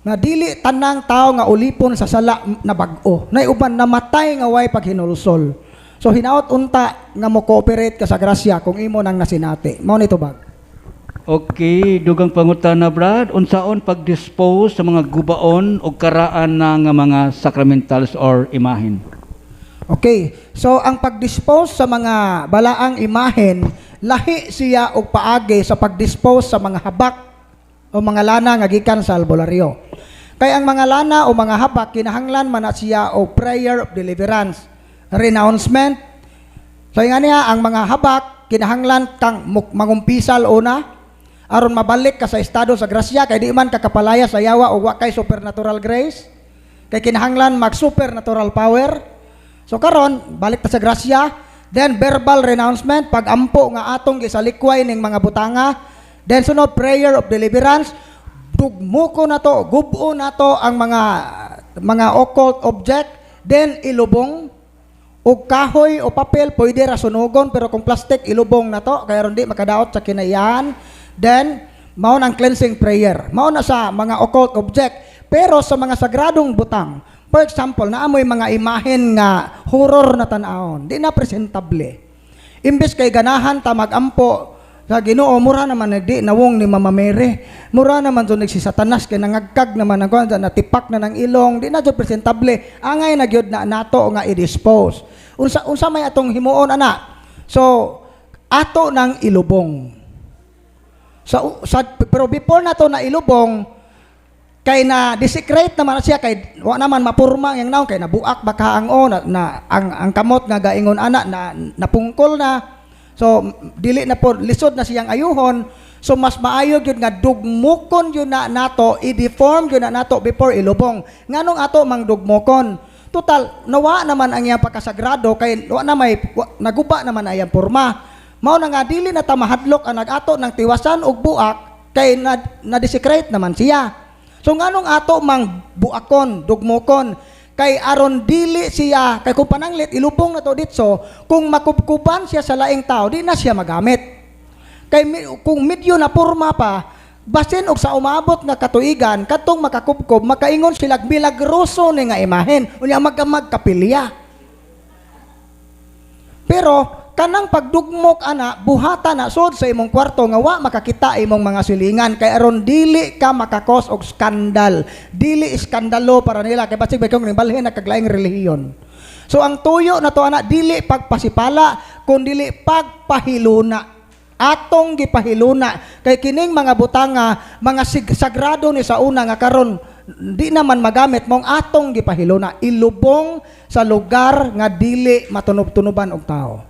Na dili tanang tao nga ulipon sa sala na bag-o. Nay uban namatay nga way paghinulsol. So hinaot unta nga mo cooperate ka sa grasya kung imo nang nasinati. Mao nito bag. Okay, dugang pangutana, Brad. Unsaon pag-dispose sa mga gubaon o karaan na nga mga sacramentals or imahen? Okay. So ang pag-dispose sa mga balaang imahen, lahi siya og paagi sa pag-dispose sa mga habak o mga lana nga gikan sa albularyo. Kay ang mga lana o mga habak kinahanglan man na siya o prayer of deliverance, renouncement. So nga niya ang mga habak kinahanglan kang mangumpisal una aron mabalik ka sa estado sa grasya kay di man kakapalaya sa yawa o wa kay supernatural grace. Kay kinahanglan mag supernatural power. So karon balik ta sa grasya Then verbal renouncement, pag-ampo nga atong gisalikway ning mga butanga. Then sunod, prayer of deliverance. Dugmuko na to, gubo na to ang mga occult object. Then ilubong o kahoy o papel pwede ra sunugon, pero kung plastic ilubong na to kaya ron di makadaot sa kinaiyahan. Then mao nang cleansing prayer. Mao na sa mga occult object. Pero sa mga sagradong butang, for example, naamoy mga imahen nga horror na tan-awon, di na presentable. Imbes kay ganahan ta magampo sa Ginoo, mura naman nagdi nawong ni Mama Mary. Mura naman so nagsisatanas kay nangagkag naman ang natipak na ng ilong, di na jud presentable. Angay na gyud na nato nga i-dispose. Unsa may atong himuon ana? So ato nang ilubong. Pero before nato na ilubong, kay na desecrate naman siya, kay wa naman mapurma yang naon, kay nabuak baka ang kamot nga gaingon ana na napungkol na. So dili na po lisod na siyang ayuhon. So mas maayo gyud nga dugmokon yun na nato, i-deform yun na nato before ilubong. Nganong ato mang dugmokon? Total nawa naman ang iyang pagkasagrado, kay wa na may naguba naman ang iyang porma. Mao na nga dili na ta mahadlok ang nag-ato ng tiwasan ug buak, kay na-desecrate naman siya. So nganong ato mang buakon, dugmokon, kay aron dili siya, kay kung pananglit ilubong na to ditso, kung makubkuban siya sa laing tao, di na siya magamit. Kay kung medyo na porma pa, basin og sa umabot nga katuigan, katong makakubkob, makaingon sila milagroso ni nga imahen, unya magamag kapilya. Pero kanang pagdugmok ana, buhata na sud sa imong kwarto nga wa makakita imong mga silingan, kay aron dili ka makakos og skandal, dili iskandalo para nila, kay basig kung nimbalhin na kaglaing relihiyon. So ang tuyo na to ana, dili pagpasipala kundi dili pagpahiluna. Atong gipahiluna kay kining mga butanga, mga sagrado ni sa una nga karon di naman magamit, mong atong gipahiluna, ilubong sa lugar nga dili matunob-tunoban og tao.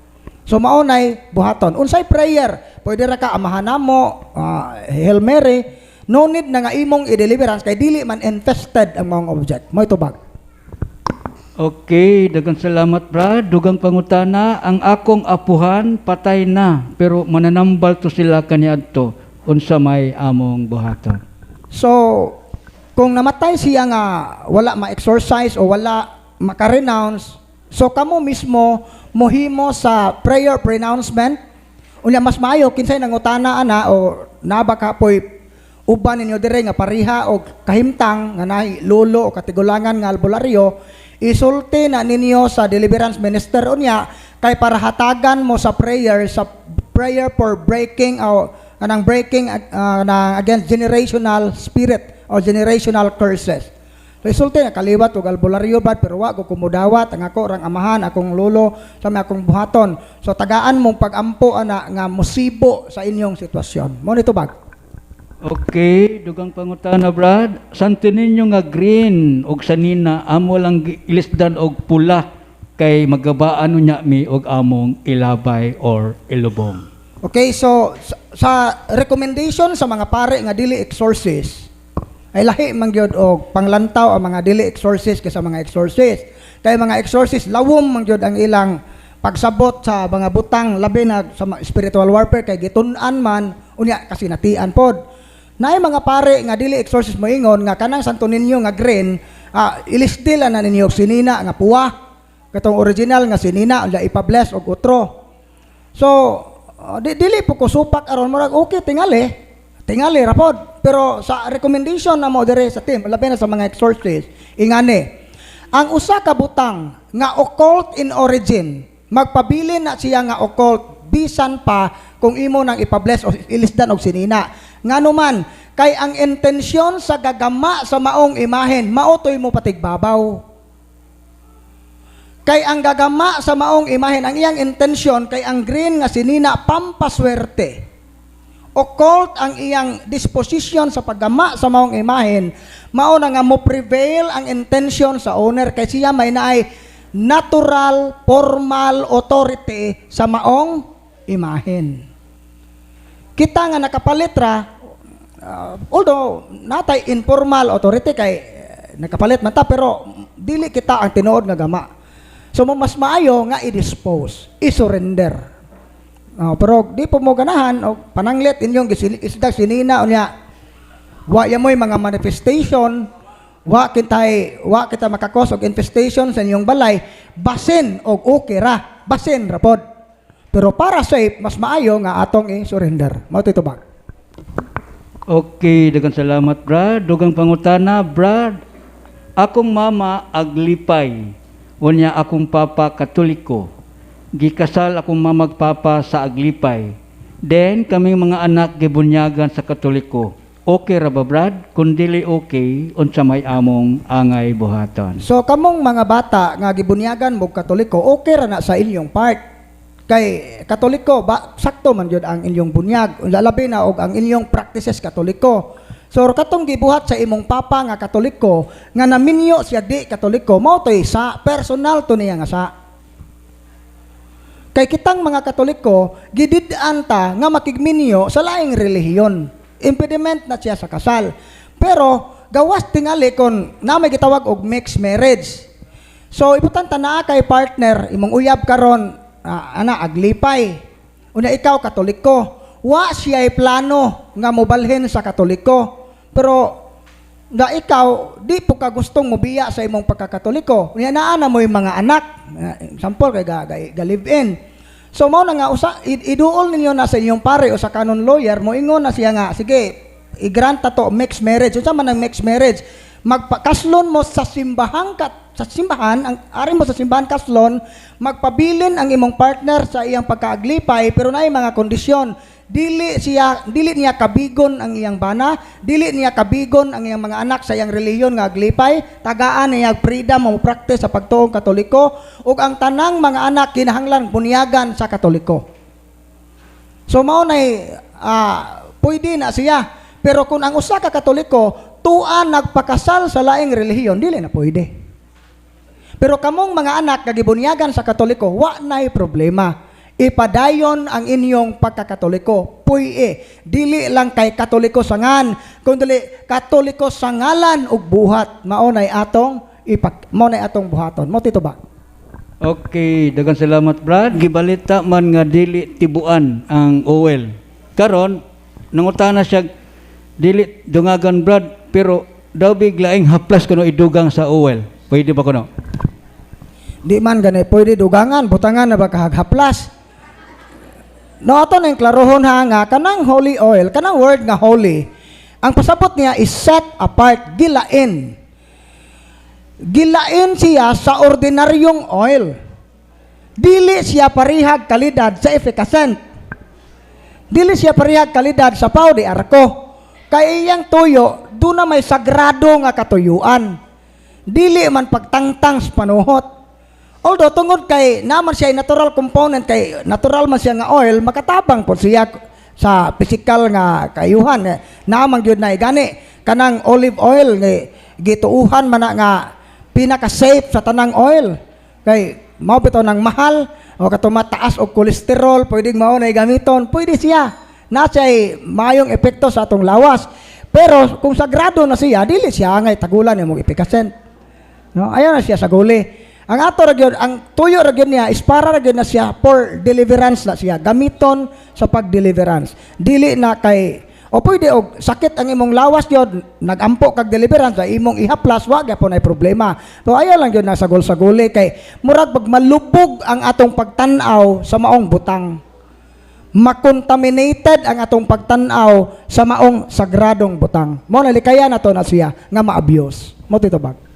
So maunay buhaton. Unsay prayer? Pwede ra ka amahan namo, Hail Mary. No need na nga imong i-deliverance kay dili man infested ang mga object. Mo itubag. Okay, daghang salamat brad. Dugang pangutana, ang akong apuhan patay na pero mananambal to sila kaniadto. Unsa may among buhaton? So kung namatay siya nga wala ma-exorcise o wala maka-renounce, so kamo mismo mohimo sa prayer pronouncement. Unya mas maayo kinsay nangutana ana o nabaka poy uban ninyo dire nga pariha o kahimtang nga nahi lolo o katigulangan nga albularyo, isulti na ninyo sa deliverance minister unya, kay para hatagan mo sa prayer for breaking o kanang breaking na against generational spirit or generational curses. Resulte na kaliwat og albularyo bad, pero wa ko kumudawat ang ako rang amahan akong lolo sa may akong buhaton. So tagaan mong pagampo ana nga musibo sa inyong sitwasyon. Mo nito bag. Okay, dugang pangutana brad. Santo ninyo nga green og sanina amo lang ilisdan og pula, kay magabaan unya mi og among ilabay or ilubong. Okay, so sa recommendation sa mga pare nga dili exorcist, ay lahi man gyud og panglantaw ang mga dili exorcist kaysa mga exorcist. Kay mga exorcist lawom man gyud ang ilang pagsabot sa mga butang, labi na sa spiritual warfare, kay gitun-an man unya kasi natian pod. Naay mga pare nga dili exorcist moingon nga kanang Santo Niño nga green, ilistil na ninyo og sinina nga puwa, katong original nga sinina unya ipa-bless og utro. So dili po ko supak aron murag okay tingali rapod. Pero sa recommendation na mo dire sa team, labi na sa mga exorcist, ingani, ang usa ka butang nga occult in origin, magpabilin na siya nga occult bisan pa kung imo nang ipabless o ilisdan og sinina. Nganuman, kay ang intensyon sa gagama sa maong imahen, maotoy mo patigbabaw. Kay ang gagama sa maong imahen, ang iyang intensyon kay ang green nga sinina pampaswerte. Occult ang iyang disposition sa paggama sa maong imahen, mao na nga mo prevail ang intention sa owner, kay siya may naay natural, formal authority sa maong imahen. Kita nga nakapalitra, although natay informal authority kay nakapalit man ta, pero dili kita ang tinuod nga gama. So mas maayo nga i-dispose, i-surrender. Pero di po mo ganahan o pananglit inyong isda sinina unya wa yamoy mga manifestation, wa kita makakos og infestation sa inyong balay, basin og okay ra, basin ra pod. Pero para safe, mas maayo nga atong i-surrender. Mao to ba? Okay, daghang salamat, Brad. Dugang pangutana, Brad. Akong mama aglipay. Unya akong papa katoliko. Gikasal akong mama ug papa sa aglipay. Then kaming mga anak gibunyagan sa katoliko. Okay ra ba, Brad? Kung dili okay, unsa may among angay buhaton. So kamong mga bata nga gibunyagan mo katoliko, okay ra na sa inyong part. Kay katoliko sakto man jud ang inyong bunyag, labi na og ang inyong practices katoliko. So katong gibuhat sa imong papa nga katoliko nga naminyo siya di katoliko, mao toy sa personal to niya nga sa. Kay kitang mga katoliko gidid-an ta nga makigminyo sa laing relihiyon. Impediment na siya sa kasal. Pero gawas tingali kon na may gitawag og mixed marriage. So importante na kay partner imong uyab karon aglipay. Una ikaw katoliko. Wa siya'y plano nga mobalhin sa katoliko. Pero na ikaw di po ka gustong mobiya sa imong pagkakatoliko. Unya naa na mo yung mga anak. Example kay ga live in. So mao na nga iduol ninyo na sa inyong pare o sa canon lawyer mo ingon na siya nga sige i-grant to mixed marriage. Unsa man ang mixed marriage? Magpakaslon mo sa simbahan ang ari mo sa simbahan kaslon, magpabilin ang imong partner sa iyang pagkaaglipay pero naay mga kondisyon. Dili niya kabigon ang iyang bana, dili niya kabigon ang iyang mga anak sa iyang relihiyon nga aglipay, tagaan niya freedom mo practice sa pagtuong katoliko ug ang tanang mga anak kinahanglan bunyagan sa katoliko. So mao nay pwede na siya. Pero kung ang usa ka katoliko tuan nagpakasal sa laing relihiyon, dili na pwede. Pero kamong mga anak nagibunyagan sa katoliko, wa nay problema. Ipadayon ang inyong pagkakatoliko. Dili lang kay katoliko sangan, kundi katoliko sangalan ug buhat. Maunay atong buhaton. Mo tito ba? Okay, daghang salamat, Brad. Gibalita man nga dili tibuan ang oil. Karon nangutana siya dili dungagan, Brad, pero daw biglaing haplas kuno idugang sa oil. Pwede ba kuno? Di man gani pwede dugangan, butangan na ba kahaghaplas? No, ato nang klarohon ha nga kanang holy oil, kanang word nga holy, ang pasabot niya is set apart, gilain. Gilain siya sa ordinaryong oil. Dili siya parihag kalidad sa efficacent. Dili siya parihag kalidad sa pao de arko. Kay iyang tuyo, doon na may sagrado nga katuyuan. Dili man pagtangtang sa panuhot. Although tungod kay naman siya natural component, kay natural man siya nga oil, makatabang po siya sa physical nga kayuhan. Naman yun na gani kanang olive oil gituuhan man na nga pinaka-safe sa tanang oil. Kay mao bitaw nang mahal o katumataas og kolesterol, pwedeng mao na gamiton, pwede siya. Nasa'y mayong epekto sa atong lawas. Pero kung sagrado na siya, dili siya ngay tagulan imong ipikasen. No, ayon na siya sa guli. Ang ato ra gyud, ang tuyo ra gyud niya is para ra gyud na siya for deliverance na siya, gamiton sa pag-deliverance. Dili na kay o pwede og sakit ang imong lawas gyud, nagampo kag deliverance sa imong ihaplas, wa gyapon ay problema. So ayo lang gyud na sagol-sagoli kay murag pag malubog ang atong pagtan-aw sa maong butang. Makontaminated ang atong pagtan-aw sa maong sagradong butang. Mo nalikaya na to na siya nga ma-abuse. Mo tito bag.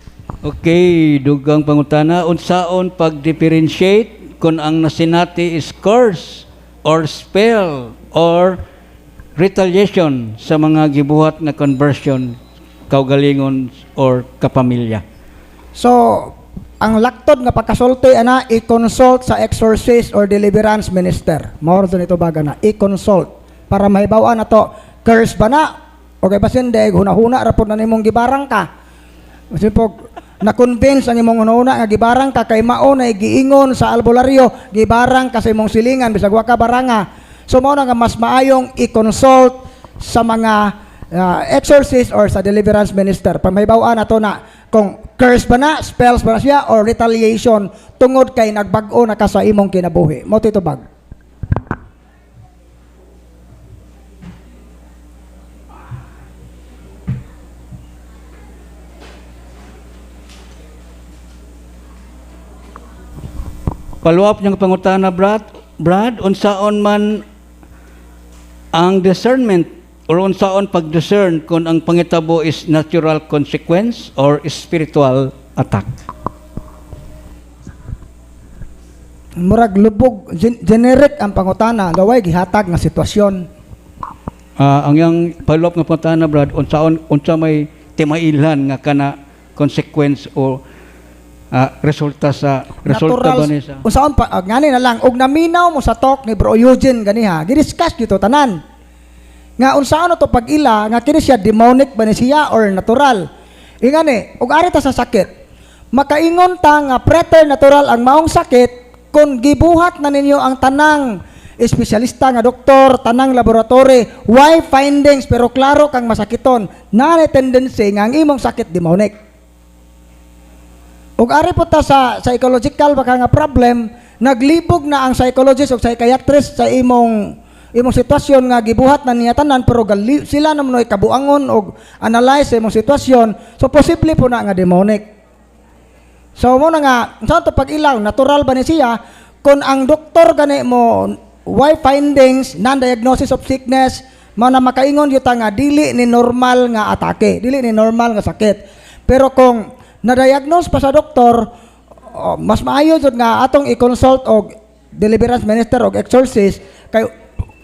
Okay, dugang pangutana, unsaon pag-differentiate kung ang nasinati is curse or spell or retaliation sa mga gibuhat na conversion, kaugalingon or kapamilya. So, ang laktod nga pagkasulti ana i-consult sa exorcist or deliverance minister. Mao ra nito baga na i-consult para mahibaw-an nato curse ba na o kay basin deg hunahuna ra pud na nimong gibarang ka. Kasi po na-convince ang imong una nga gibarang ka kay mao na giingon sa albularyo, gibarang ka sa imong silingan bisag wa ka baranga. So mao na nga mas maayong i-consult sa mga exorcist or sa deliverance minister. Pamahibaw-an nato na kung curse ba na, spells ba na siya, or retaliation tungod kay nagbag-o na ka sa imong kinabuhi. Mo titubag. Follow up niyang pangutana, Brad, unsaon man ang discernment or unsaon pag-discern kung ang pangitabo is natural consequence or spiritual attack? Murag lubog, generic ang pangutana, gaway gihatag nga sitwasyon. Ang yang follow up nga pangutana, Brad, unsa may timailan nga kana consequence o resulta ba ni sa Unsaon pa ngani na lang og naminaw mo sa talk ni Bro Eugene ganiha, gidiscuss dito tanan. Nga unsaon to pag-ila nga kini siya demonic ba ni siya or natural. Ingani, og ari ta sa sakit. Makaingon ta nga preternatural ang maong sakit kung gibuhat na ninyo ang tanang espesyalista nga doktor, tanang laboratory, why findings pero klaro kang masakiton, na tendency nga ang imong sakit demonic. Ug ari po ta sa psychological baka nga problem, naglibog na ang psychologist o psychiatrist sa imong sitwasyon nga gibuhat na niya tanan pero sila naman ay kabuangon og analyze sa imong sitwasyon, so posible po na nga demonic. So mo na nga unsa to pag-ilaw, natural ba ni siya kung ang doktor gani mo why findings, non-diagnosis of sickness, mao na makaingon yuta nga dili ni normal nga atake, dili ni normal nga sakit. Pero kung na-diagnose pa sa doktor, mas maayo jud nga atong i-consult og deliverance minister og exorcist kay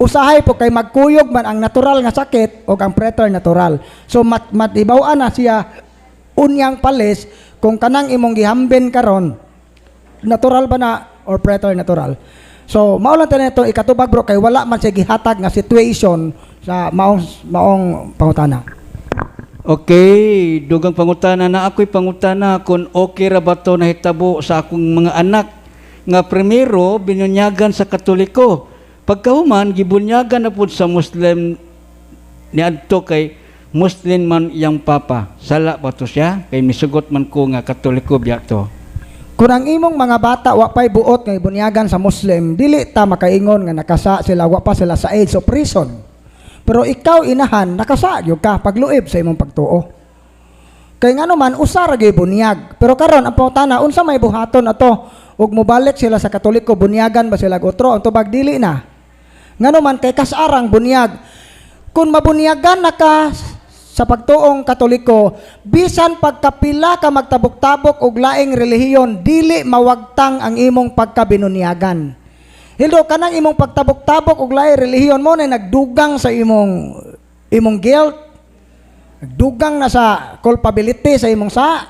usahay po kay magkuyog man ang natural nga sakit o ang preternatural. So matibaw-an na siya unyang palis kung kanang imong gihambin karon natural ba na or preternatural. So mao lang tanan ito ikatubag bro kay wala man siya gihatag nga situation sa maong pangutana. Okay, dugang pangutana na ako'y pangutana kung okay ra ba to nahitabo sa akong mga anak nga primero binunyagan sa Katoliko. Pagkahuman gibunyagan na pud sa Muslim niadto kay Muslim man iyang papa. Sala ba to siya? Kay misugot man ko nga Katoliko biya to. Kung ang imong mga bata wa pay buot nga ibunyagan sa Muslim, dili ta makaingon nga nakasa sila wa pa sila sa age of prison. Pero ikaw inahan nakasa gyud ka pagluib sa imong pagtuo. Kay ngano man usa ra gyud bunyag. Pero karon ang pangutana unsa may buhaton ato ug mobalik sila sa Katoliko bunyagan ba sila gotro ang tubag dili na. Ngano man kay kasarang bunyag. Kung mabunyagan na ka sa pagtuong Katoliko, bisan pagkapila ka magtabok-tabok og laing relihiyon, dili mawagtang ang imong pagkabinunyagan. Hildo kanang imong pagtabok-tabok og laing relihiyon mo na nagdugang sa imong guilt, nagdugang na sa culpability sa imong sa.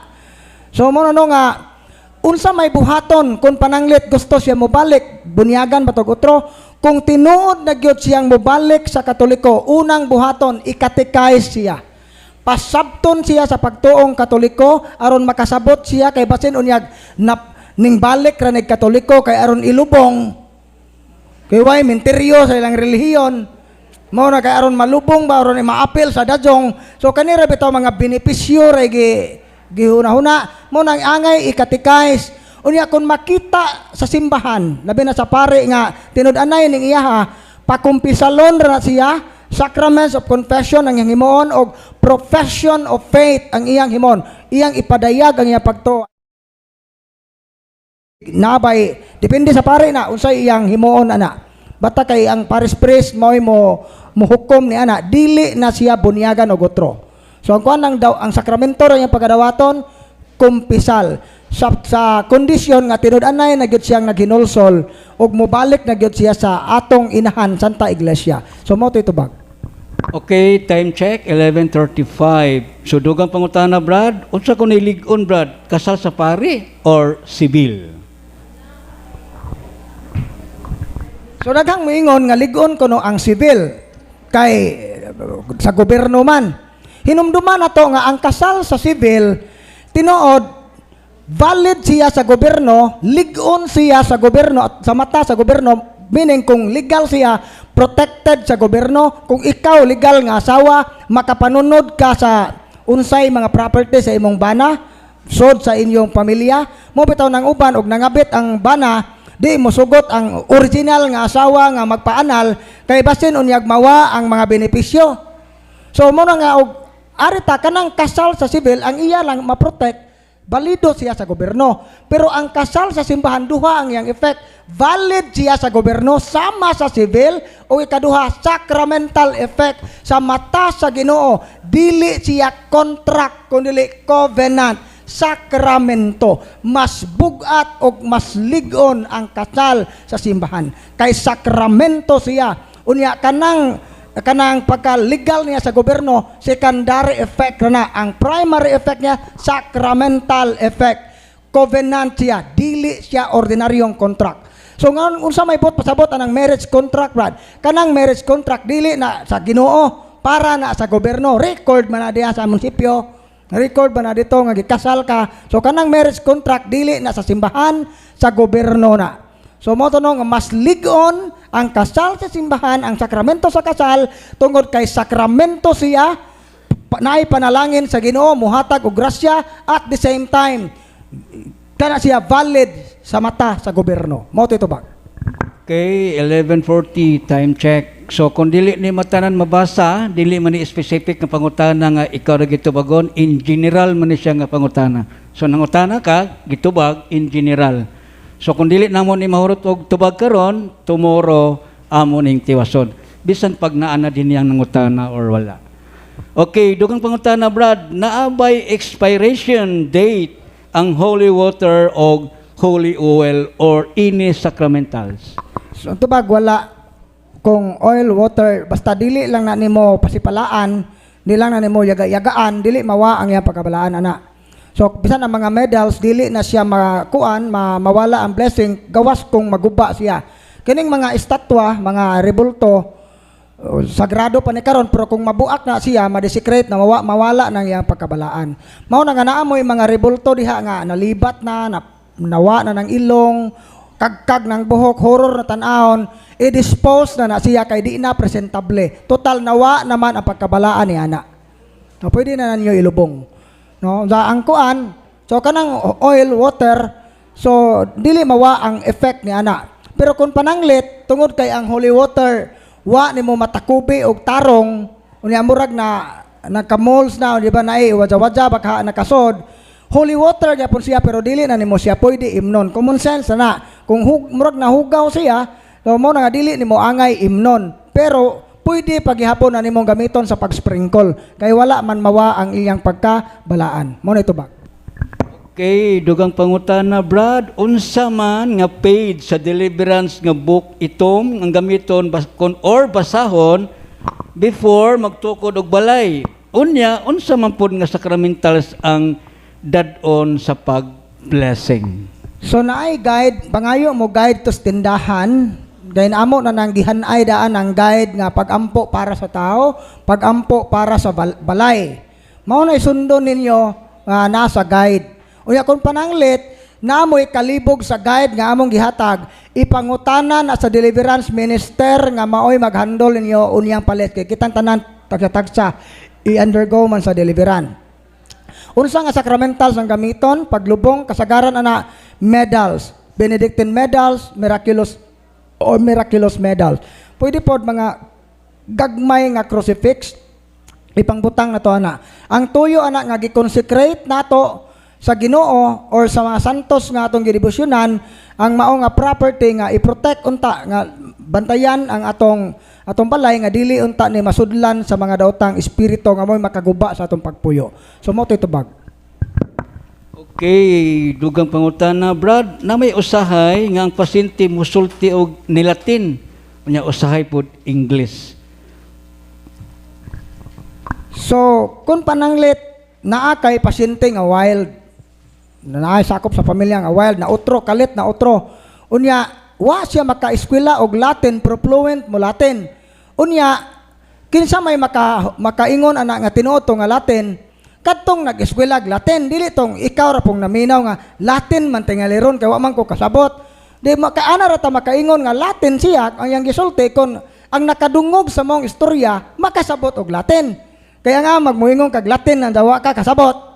So mo no nga unsa may buhaton kung pananglit gusto siya mobalik bunyagan batog utro. Kung tinuod na gyud siyang mobalik sa Katoliko, unang buhaton ikatikais siya. Pasabton siya sa pagtuong Katoliko aron makasabot siya kay basin unyag ning balik ra nig Katoliko kay aron ilubong kay way minteryo sa ilang relihiyon. Mao na kay aron malubong ba aron maapil sa dajong. So kanira bitaw mga benepisyo ra gihuna-huna mo nang angay ikatikais. Unya kung makita sa simbahan, labi na sa pare nga tinud-anay ning iyaha, pakumpisalon ra na siya, sacraments of confession ang iyang himoon og profession of faith ang iyang himoon. Iyang ipadayag ang iyang pagtuo. Nabay depende sa pare na unsay iyang himuon ana. Bata kay ang parish priest mo'y mo hukom ni ana, dili na siya bunyagan og otro. So ang kuan ang sakramento ra iyang pagadawaton kumpisal. Sa kondisyon nga tinud-anay na gyud siyang naghinulsol ug mobalik na gyud siya sa atong inahan Santa Iglesia. So mao to itubag. Okay, time check 11:35. So dugang pangutana, Brad, unsa ko nilig-on, Brad? Kasal sa pari or sibil? So daghang moingon nga lig-on kuno ang sibil kay sa gobyerno man. Hinumduman nato nga ang kasal sa sibil tinuod valid siya sa gobyerno, lig-on siya sa gobyerno at sa mata sa gobyerno, meaning kung legal siya, protected sa gobyerno. Kung ikaw legal nga asawa, makapanunod ka sa unsay mga property sa imong bana, sod sa inyong pamilya, mo bitaw ng uban og nangabit ang bana, di mo sugot ang original nga asawa nga magpaanal kay basin unyag mawa ang mga benepisyo. So mo na nga og arita kanang kasal sa sibil ang iya lang maprotect, balido siya sa gobyerno. Pero ang kasal sa simbahan duha ang iyang effect, valid siya sa gobyerno sama sa sibil, o ikaduha sacramental effect sa mata sa Ginoo, dili siya contract kundi covenant, sakramento. Mas bugat o mas ligon ang kasal sa simbahan kay sakramento siya. Unya kanang pagka-legal niya sa gobyerno, secondary effect na. Ang primary effect niya, sacramental effect. Covenant siya, dili siya ordinaryong contract. So ngayon, unsa may pasabot anang marriage contract, Brad? Kanang marriage contract, dili na sa Ginoo, para na sa gobyerno. Record man na diya sa munisipyo, record ba na dito nga gikasal ka. So kanang marriage contract, dili na sa simbahan, sa gobyerno na. So mo tanong, mas ligon ang kasal sa simbahan, ang sakramento sa kasal, tungod kay sakramento siya, naay panalangin sa Ginoo, muhatag og grasya, at the same time, kana siya valid sa mata sa gobyerno. Mo ito ba? Okay, 11:40 time check. So kung dili ni matanan mabasa, dili man ni specific nga pangutana nga ikaw ra gitubagon, in general man ni siya nga pangutana. So nangutana ka, gitubag in general. So kung dili namo ni mahurot og tubag karon, tomorrow amo ning tiwason. Bisan pag naa na din yang nangutana or wala. Okay, dugang pangutana, Brad, naabay expiration date ang holy water o holy oil or ini sacramentals? So tubag wala. Kung oil, water, basta dili lang na nimo pasipalaan, di lang na nimo yagaan, dili mawa ang iyang pagkabalaan, ana. So bisan ang mga medals, dili na siya mawala ang blessing, gawas kung maguba siya. Kining mga estatwa, mga rebulto, sagrado pa ni karon, pero kung mabuak na siya, madesecrate na mawala ng iyang pagkabalaan. Mao na nga naamoy mga rebulto diha nga nalibat nawa na ng ilong, kagkag ng buhok, horror na tanahon, i-dispose na siya kay di na presentable. Total nawa naman ang pagkabalaan ni ana. No, pwede na ninyo ilubong. No, ang kuan, so kanang oil, water, so dili mawa ang effect ni ana. Pero kung pananglit, tungod kay ang holy water, wa nimo matakubi og tarong, unya murag na nagka-moles na, di ba na wadja-wadja baka nakasod. Holy water gyapon siya, pero dili na nimo siya pwede imnon. Common sense na. Kung murag na hugaw siya, so mo na nga dili nimo angay imnon. Pero pwede paghihapon na nimong gamiton sa pag-sprinkle. Kay wala man mawa ang iyang pagkabalaan. Mo na ito ba? Okay, dugang pangutana, Brad, unsa man nga page sa deliverance nga book itom ang gamiton or basahon before magtukod og balay. Unya, unsa man pud nga sacramentals ang dadon sa pag-blessing? So naay guide, pangayo mo guide to tindahan. Dahil amo na nang gihanay daan ang guide nga pagampo para sa tao, pagampo para sa balay. Mao na isundo ninyo nasa guide. Unya kung pananglit, namoy kalibog sa guide nga among gihatag, ipangutana na sa deliverance minister nga maoy maghandol ninyo unyang palit kay kitang tanan tagsa i-undergo man sa deliverance. Unsa nga sacramentals ang gamiton? Paglubong, kasagaran ana medals, Benedictine medals, miraculous medals. Pwede pod mga gagmay nga crucifix, ipangbutang na to ana. Ang tuyo ana nga gi-consecrate nato sa Ginoo or sa mga santos nga atong gidebosyonan, ang mao nga property nga i-protect unta nga bantayan ang atong balay nga dili unta ni masudlan sa mga daotang espiritu nga mo'y makaguba sa atong pagpuyo. So mo titubag. Okay, dugang pangutana, Brad, na may usahay nga ang pasyente musulti og nilatin, unya usahay pod English. So kung pananglit naa kay pasyente nga wild, naay sakop sa pamilya nga wild, na utro, kalit na utro, unya wa siya maka-eskwela og Latin, pero fluent mo Latin. Unya kinsa may makaingon ana nga tinuoto nga Latin, kadtong nag-eskwela og Latin, dili tong ikaw ra pong naminaw nga Latin man tingaliron kay wa man ko kasabot. Di makaana ra ta makaingon nga Latin siya, ang yang gisulti kon ang nakadungog sa mong istorya makasabot og Latin. Kaya nga magmuingon kag Latin nang dawa ka kasabot.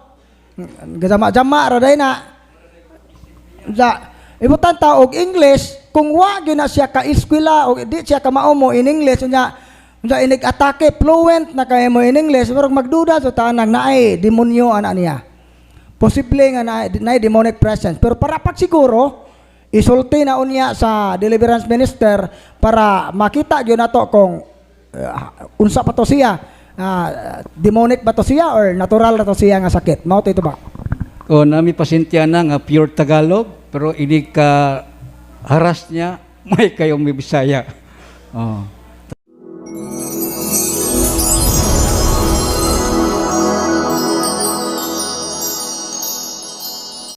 Gajama-jama ra day na. Ibutan ta og English kung wa gyud na siya ka eskwela o di siya ka mao mo in English unya inig atake fluent na kay mo in English pero magduda so tanang naay demonyo ana niya. Posible nga naay demonic presence pero para pag siguro isulti na unya sa deliverance minister para makita gyud nato kung unsa pa to siya, demonic ba to siya or natural na to siya nga sakit. Mao ito ba? O nami pasensya na nga pure Tagalog pero ini ka haras niya may kayong may Bisaya. Oh.